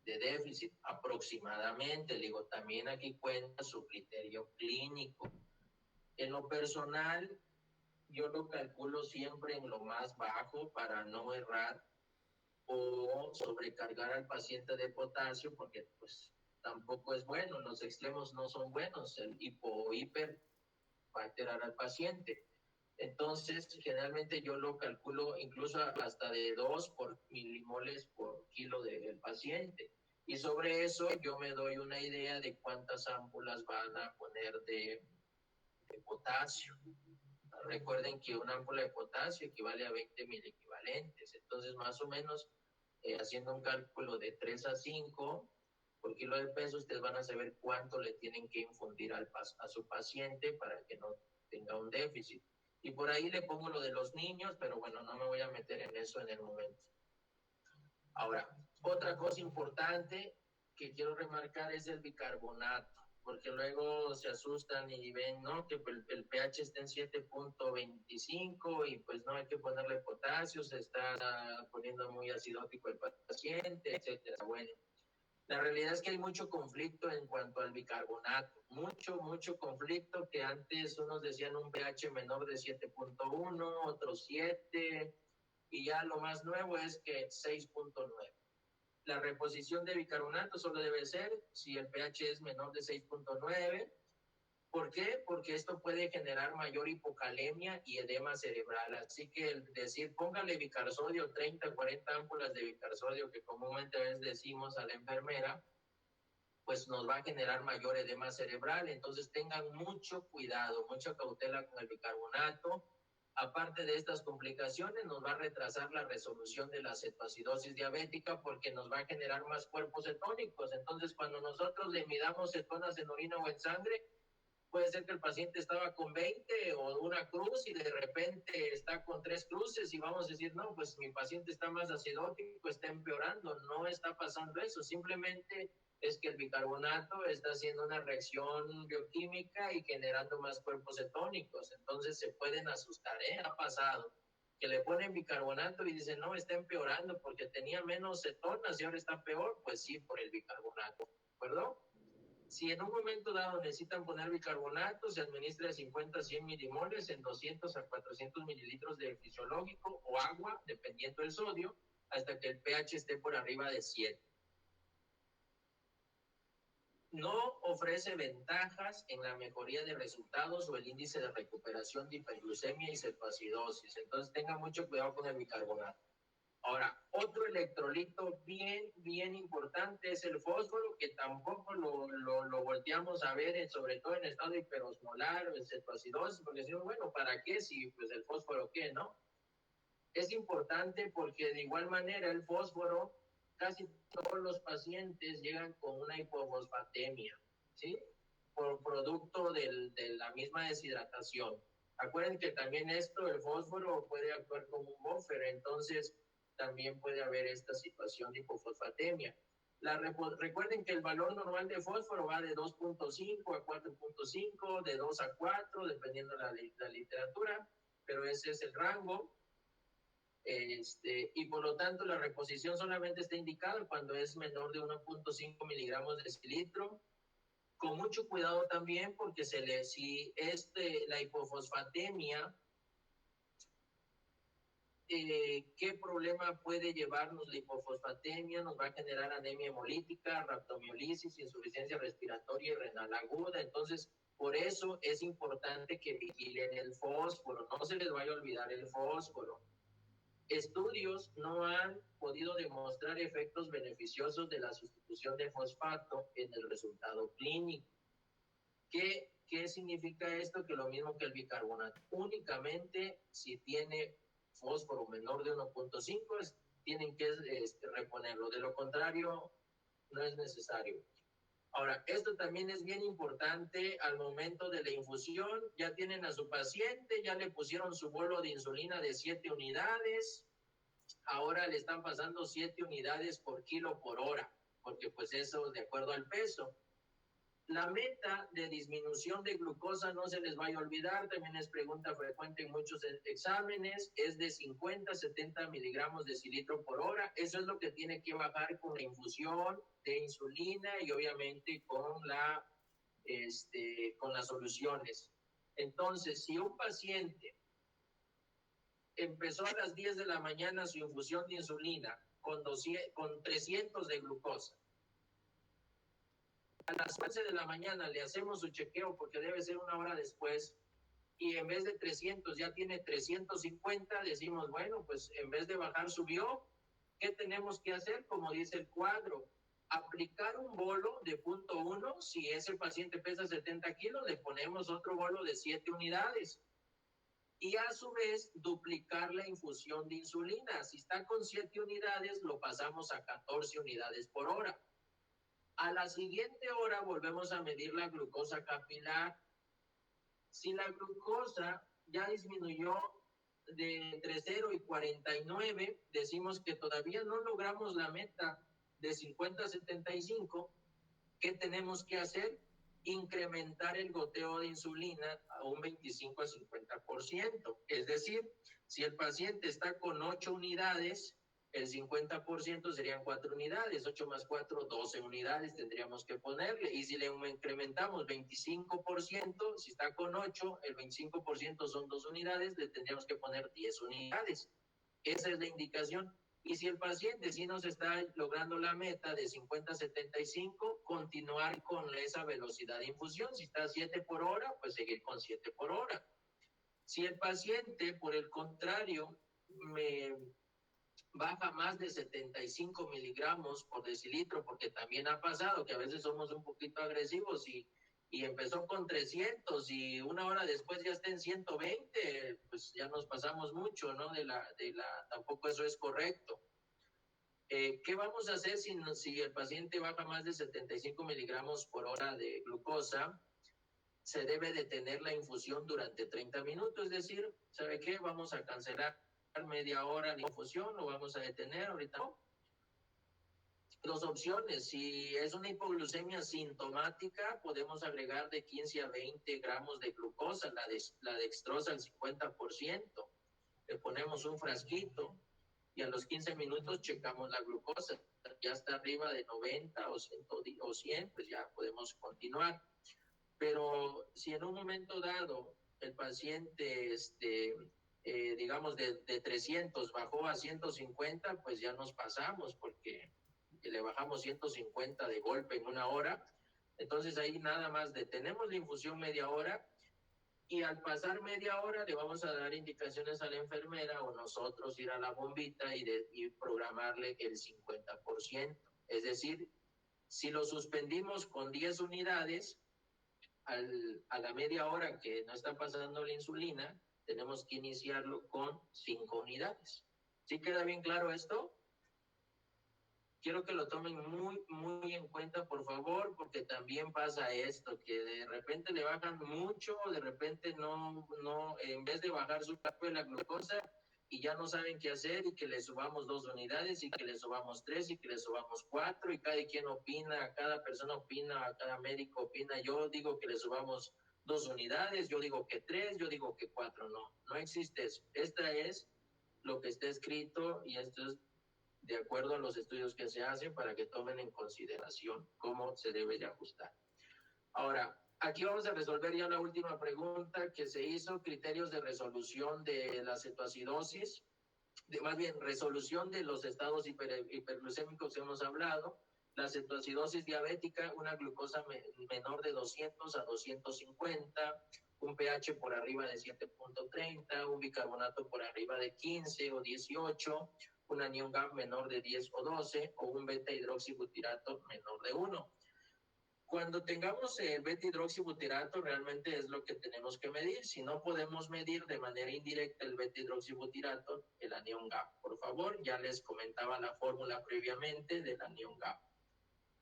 déficit aproximadamente. Le digo, también aquí cuenta su criterio clínico. En lo personal, yo lo calculo siempre en lo más bajo para no errar o sobrecargar al paciente de potasio, porque pues tampoco es bueno, los extremos no son buenos, el hipo o hiper va a alterar al paciente. Entonces, generalmente yo lo calculo incluso hasta de 2 por milimoles por kilo del paciente. Y sobre eso yo me doy una idea de cuántas ámpulas van a poner de potasio. Recuerden que una ámpula de potasio equivale a 20 mil equivalentes. Entonces, más o menos, haciendo un cálculo de 3 a 5 por kilo de peso, ustedes van a saber cuánto le tienen que infundir a su paciente para que no tenga un déficit. Y por ahí le pongo lo de los niños, pero bueno, no me voy a meter en eso en el momento. Ahora, otra cosa importante que quiero remarcar es el bicarbonato, porque luego se asustan y ven, ¿no? Que el pH está en 7.25 y pues no hay que ponerle potasio, se está poniendo muy acidótico el paciente, etcétera. Bueno, la realidad es que hay mucho conflicto en cuanto al bicarbonato, mucho conflicto, que antes unos decían un pH menor de 7.1, otros 7, y ya lo más nuevo es que 6.9. La reposición de bicarbonato solo debe ser si el pH es menor de 6.9. ¿Por qué? Porque esto puede generar mayor hipocalemia y edema cerebral. Así que el decir, póngale bicarsodio, 30, 40 ámpulas de bicarsodio, que comúnmente a veces decimos a la enfermera, pues nos va a generar mayor edema cerebral. Entonces tengan mucho cuidado, mucha cautela con el bicarbonato. Aparte de estas complicaciones, nos va a retrasar la resolución de la cetoacidosis diabética porque nos va a generar más cuerpos cetónicos. Entonces, cuando nosotros le midamos cetonas en orina o en sangre, puede ser que el paciente estaba con 20 o una cruz y de repente está con 3 cruces y vamos a decir, no, pues mi paciente está más acidótico, está empeorando. No está pasando eso, simplemente es que el bicarbonato está haciendo una reacción bioquímica y generando más cuerpos cetónicos. Entonces se pueden asustar, ha pasado que le ponen bicarbonato y dicen, no, está empeorando porque tenía menos cetonas y ahora está peor. Pues sí, por el bicarbonato, ¿de acuerdo? Si en un momento dado necesitan poner bicarbonato, se administra de 50 a 100 milimoles en 200 a 400 mililitros de fisiológico o agua, dependiendo del sodio, hasta que el pH esté por arriba de 7. No ofrece ventajas en la mejoría de resultados o el índice de recuperación de hiperglucemia y cetoacidosis. Entonces tenga mucho cuidado con el bicarbonato. Ahora, otro electrolito bien importante es el fósforo, que tampoco lo volteamos a ver, sobre todo en estado hiperosmolar o en cetoacidosis, porque decimos, bueno, ¿para qué? Si pues el fósforo, ¿qué, no? Es importante porque de igual manera el fósforo, casi todos los pacientes llegan con una hipofosfatemia, ¿sí? Por producto de la misma deshidratación. Acuérdense que también el fósforo puede actuar como un buffer, entonces también puede haber esta situación de hipofosfatemia. Recuerden que el valor normal de fósforo va de 2.5 a 4.5, de 2 a 4, dependiendo de la literatura, pero ese es el rango. Y por lo tanto la reposición solamente está indicada cuando es menor de 1.5 miligramos de decilitro, con mucho cuidado también porque si la hipofosfatemia, ¿qué problema puede llevarnos la hipofosfatemia? Nos va a generar anemia hemolítica, rhabdomiolisis, insuficiencia respiratoria y renal aguda. Entonces, por eso es importante que vigilen el fósforo, no se les vaya a olvidar el fósforo. Estudios no han podido demostrar efectos beneficiosos de la sustitución de fosfato en el resultado clínico. ¿Qué significa esto? Que lo mismo que el bicarbonato. Únicamente si tiene fósforo menor de 1.5, tienen que reponerlo. De lo contrario, no es necesario. Ahora, esto también es bien importante al momento de la infusión. Ya tienen a su paciente, ya le pusieron su bolo de insulina de 7 unidades. Ahora le están pasando 7 unidades por kilo por hora, porque pues eso de acuerdo al peso. La meta de disminución de glucosa no se les vaya a olvidar, también es pregunta frecuente en muchos exámenes, es de 50 a 70 miligramos de decilitro por hora. Eso es lo que tiene que bajar con la infusión de insulina y obviamente con las soluciones. Entonces, si un paciente empezó a las 10 de la mañana su infusión de insulina con 300 de glucosa, a las 11 de la mañana le hacemos su chequeo porque debe ser una hora después y en vez de 300 ya tiene 350, decimos, bueno, pues en vez de bajar subió. ¿Qué tenemos que hacer? Como dice el cuadro, aplicar un bolo de 0.1. Si ese paciente pesa 70 kilos, le ponemos otro bolo de 7 unidades. Y a su vez duplicar la infusión de insulina. Si está con 7 unidades, lo pasamos a 14 unidades por hora. A la siguiente hora volvemos a medir la glucosa capilar. Si la glucosa ya disminuyó de entre 0 y 49, decimos que todavía no logramos la meta de 50 a 75. ¿Qué tenemos que hacer? Incrementar el goteo de insulina a un 25 a 50%. Es decir, si el paciente está con 8 unidades, el 50% serían 4 unidades, 8 más 4, 12 unidades tendríamos que ponerle. Y si le incrementamos 25%, si está con 8, el 25% son 2 unidades, le tendríamos que poner 10 unidades. Esa es la indicación. Y si el paciente sí nos está logrando la meta de 50 a 75, continuar con esa velocidad de infusión. Si está a 7 por hora, pues seguir con 7 por hora. Si el paciente, por el contrario, me baja más de 75 miligramos por decilitro, porque también ha pasado que a veces somos un poquito agresivos y empezó con 300 y una hora después ya está en 120, pues ya nos pasamos mucho, ¿no? Tampoco eso es correcto. ¿Qué vamos a hacer si el paciente baja más de 75 miligramos por hora de glucosa? Se debe detener la infusión durante 30 minutos, es decir, ¿sabe qué? Vamos a cancelar media hora la infusión, lo vamos a detener ahorita. Dos opciones, si es una hipoglucemia sintomática, podemos agregar de 15 a 20 gramos de glucosa, la dextrosa al 50%. Le ponemos un frasquito y a los 15 minutos checamos la glucosa. Ya está arriba de 90 o 100, pues ya podemos continuar. Pero si en un momento dado el paciente digamos, de 300 bajó a 150, pues ya nos pasamos porque le bajamos 150 de golpe en una hora. Entonces ahí nada más detenemos la infusión media hora y al pasar media hora le vamos a dar indicaciones a la enfermera o nosotros ir a la bombita y programarle el 50%. Es decir, si lo suspendimos con 10 unidades, a la media hora que no está pasando la insulina, tenemos que iniciarlo con 5 unidades. ¿Sí queda bien claro esto? Quiero que lo tomen muy en cuenta, por favor, porque también pasa esto, que de repente le bajan mucho, de repente no, en vez de bajar su la glucosa, y ya no saben qué hacer, y que le subamos 2 unidades, y que le subamos 3, y que le subamos 4, y cada quien opina, cada persona opina, cada médico opina. Yo digo que le subamos 2 unidades, yo digo que 3, yo digo que 4. No existe eso. Esta es lo que está escrito, y esto es de acuerdo a los estudios que se hacen para que tomen en consideración cómo se debe de ajustar. Ahora, aquí vamos a resolver ya la última pregunta que se hizo, criterios de resolución de la cetoacidosis, más bien resolución de los estados hiperglucémicos que hemos hablado. La cetoacidosis diabética, una glucosa menor de 200 a 250, un pH por arriba de 7.30, un bicarbonato por arriba de 15 o 18, un anión GAP menor de 10 o 12, o un beta hidroxibutirato menor de 1. Cuando tengamos el beta hidroxibutirato, realmente es lo que tenemos que medir. Si no podemos medir de manera indirecta el beta hidroxibutirato, el anión GAP. Por favor, ya les comentaba la fórmula previamente del anión GAP.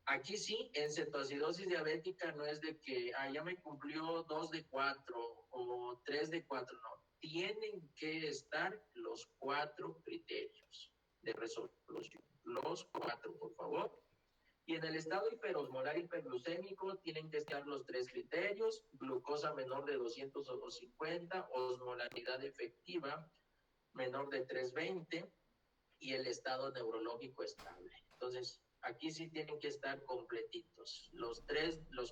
Aquí sí, en cetoacidosis diabética no es de que ya me cumplió 2 de 4 o 3 de 4, no. Tienen que estar los 4 criterios de resolución. Los 4, por favor. Y en el estado hiperosmolar hiperglucémico tienen que estar los 3 criterios: glucosa menor de 200 o 250, osmolaridad efectiva menor de 320 y el estado neurológico estable. Entonces, aquí sí tienen que estar completitos. Los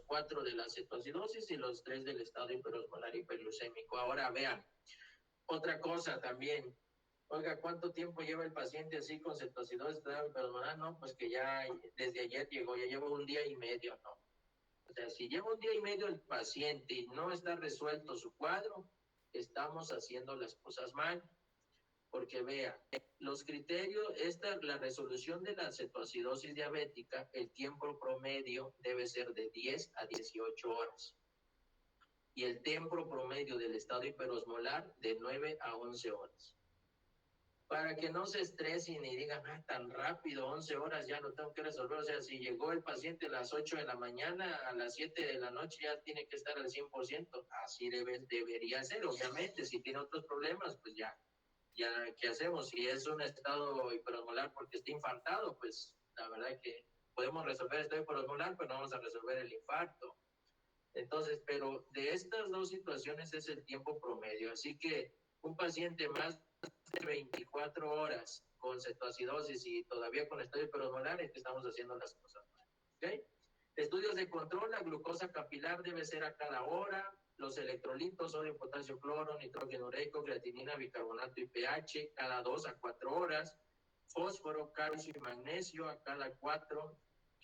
4 de la cetoacidosis y los 3 del estado hiperosmolar hiperglucémico. Ahora vean, otra cosa también. Oiga, ¿cuánto tiempo lleva el paciente así con cetoacidosis hiperosmolar? No, pues que ya desde ayer llegó, ya lleva un día y medio, ¿no? O sea, si lleva un día y medio el paciente y no está resuelto su cuadro, estamos haciendo las cosas mal. Porque vea, los criterios, la resolución de la cetoacidosis diabética, el tiempo promedio debe ser de 10 a 18 horas. Y el tiempo promedio del estado hiperosmolar de 9 a 11 horas. Para que no se estresen y digan, tan rápido, 11 horas ya lo tengo que resolver. O sea, si llegó el paciente a las 8 de la mañana, a las 7 de la noche ya tiene que estar al 100%. Así debería ser, obviamente. Si tiene otros problemas, pues ya, ¿qué hacemos? Si es un estado hiperosmolar porque está infartado, pues la verdad que podemos resolver el estado hiperosmolar, pero no vamos a resolver el infarto. Entonces, pero de estas dos situaciones es el tiempo promedio. Así que un paciente más de 24 horas con cetoacidosis y todavía con estado hiperosmolar es que estamos haciendo las cosas mal. ¿Okay? Estudios de control, la glucosa capilar debe ser a cada hora. Los electrolitos, sodio, potasio, cloro, nitrógeno ureico, creatinina, bicarbonato y pH, cada 2 a 4 horas. Fósforo, calcio y magnesio a cada 4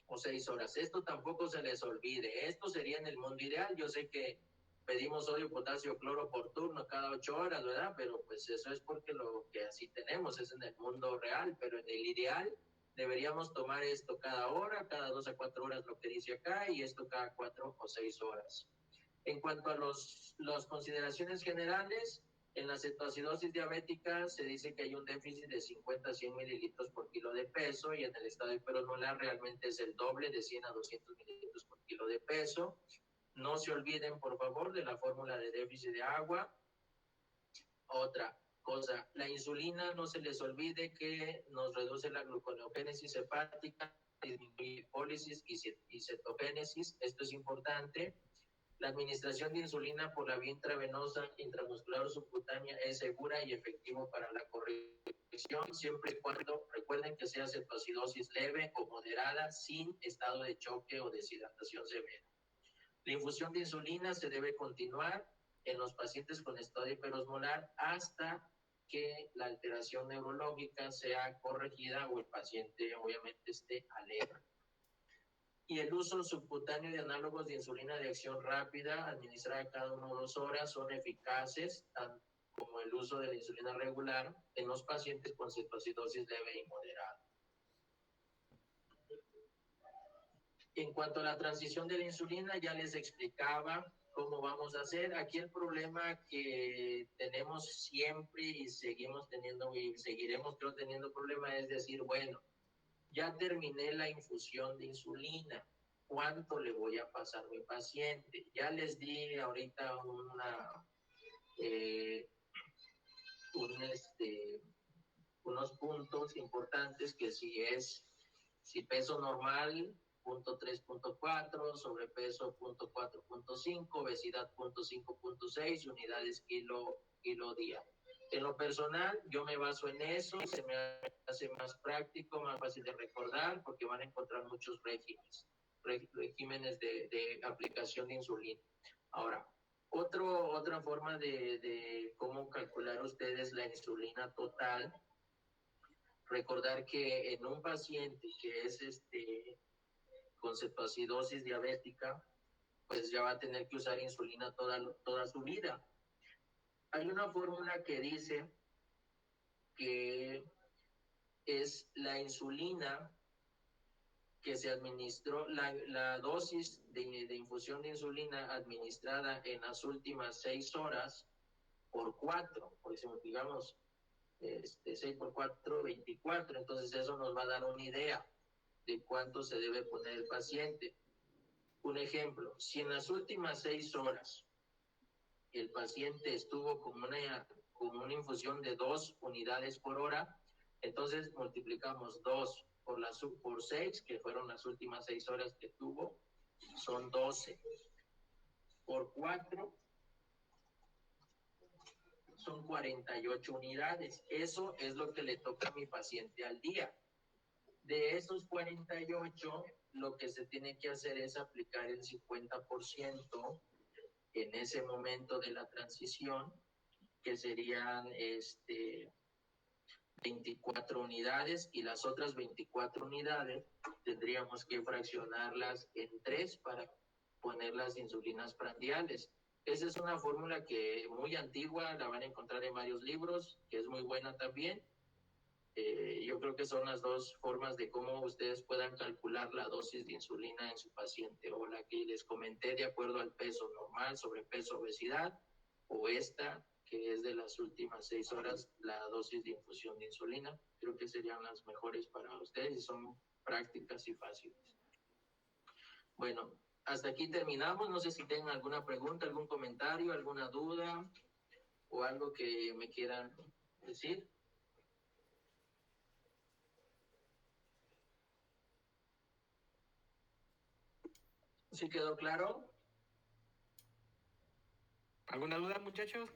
o 6 horas. Esto tampoco se les olvide. Esto sería en el mundo ideal. Yo sé que pedimos sodio, potasio, cloro por turno cada 8 horas, ¿verdad? Pero pues eso es porque lo que así tenemos es en el mundo real, pero en el ideal deberíamos tomar esto cada hora, cada 2 a 4 horas lo que dice acá, y esto cada 4 o 6 horas. En cuanto a las consideraciones generales, en la cetoacidosis diabética se dice que hay un déficit de 50 a 100 mililitros por kilo de peso, y en el estado hiperosmolar realmente es el doble, de 100 a 200 mililitros por kilo de peso. No se olviden, por favor, de la fórmula de déficit de agua. Otra cosa, la insulina, no se les olvide que nos reduce la gluconeogénesis hepática, disminuye hipólisis y cetogénesis. Esto es importante. La administración de insulina por la vía intravenosa, intramuscular o subcutánea es segura y efectiva para la corrección, siempre y cuando recuerden que sea cetoacidosis leve o moderada, sin estado de choque o deshidratación severa. La infusión de insulina se debe continuar en los pacientes con estado hiperosmolar hasta que la alteración neurológica sea corregida o el paciente obviamente esté alerta. Y el uso subcutáneo de análogos de insulina de acción rápida, administrada cada 1 o 2 horas, son eficaces, tanto como el uso de la insulina regular en los pacientes con cetoacidosis leve y moderada. En cuanto a la transición de la insulina, ya les explicaba cómo vamos a hacer. Aquí el problema que tenemos siempre y seguimos teniendo y seguiremos creo teniendo problema es decir, bueno, ya terminé la infusión de insulina, ¿cuánto le voy a pasar a mi paciente? Ya les di ahorita unos puntos importantes que si peso normal, 0.3.4, sobrepeso 0.4.5, obesidad 0.5.6, unidades kilo día. En lo personal, yo me baso en eso, se me hace más práctico, más fácil de recordar, porque van a encontrar muchos regímenes de aplicación de insulina. Ahora, otra forma de cómo calcular ustedes la insulina total, recordar que en un paciente que es con cetoacidosis diabética, pues ya va a tener que usar insulina toda su vida. Hay una fórmula que dice que es la insulina que se administró, la dosis de infusión de insulina administrada en las últimas 6 horas por 4, por ejemplo, digamos, 6 por 4, 24, entonces eso nos va a dar una idea de cuánto se debe poner el paciente. Un ejemplo, si en las últimas 6 horas el paciente estuvo con una infusión de 2 unidades por hora, entonces multiplicamos 2 por 6, que fueron las últimas 6 horas que tuvo, son 12. Por 4 son 48 unidades. Eso es lo que le toca a mi paciente al día. De esos 48, lo que se tiene que hacer es aplicar el 50% en ese momento de la transición, que serían 24 unidades, y las otras 24 unidades tendríamos que fraccionarlas en 3 para poner las insulinas prandiales. Esa es una fórmula que muy antigua, la van a encontrar en varios libros, que es muy buena también. Yo creo que son las dos formas de cómo ustedes puedan calcular la dosis de insulina en su paciente, o la que les comenté de acuerdo al peso normal, sobrepeso, obesidad, o esta que es de las últimas 6 horas, la dosis de infusión de insulina. Creo que serían las mejores para ustedes y son prácticas y fáciles. Bueno, hasta aquí terminamos. No sé si tengan alguna pregunta, algún comentario, alguna duda o algo que me quieran decir. ¿Sí quedó claro? ¿Alguna duda, muchachos?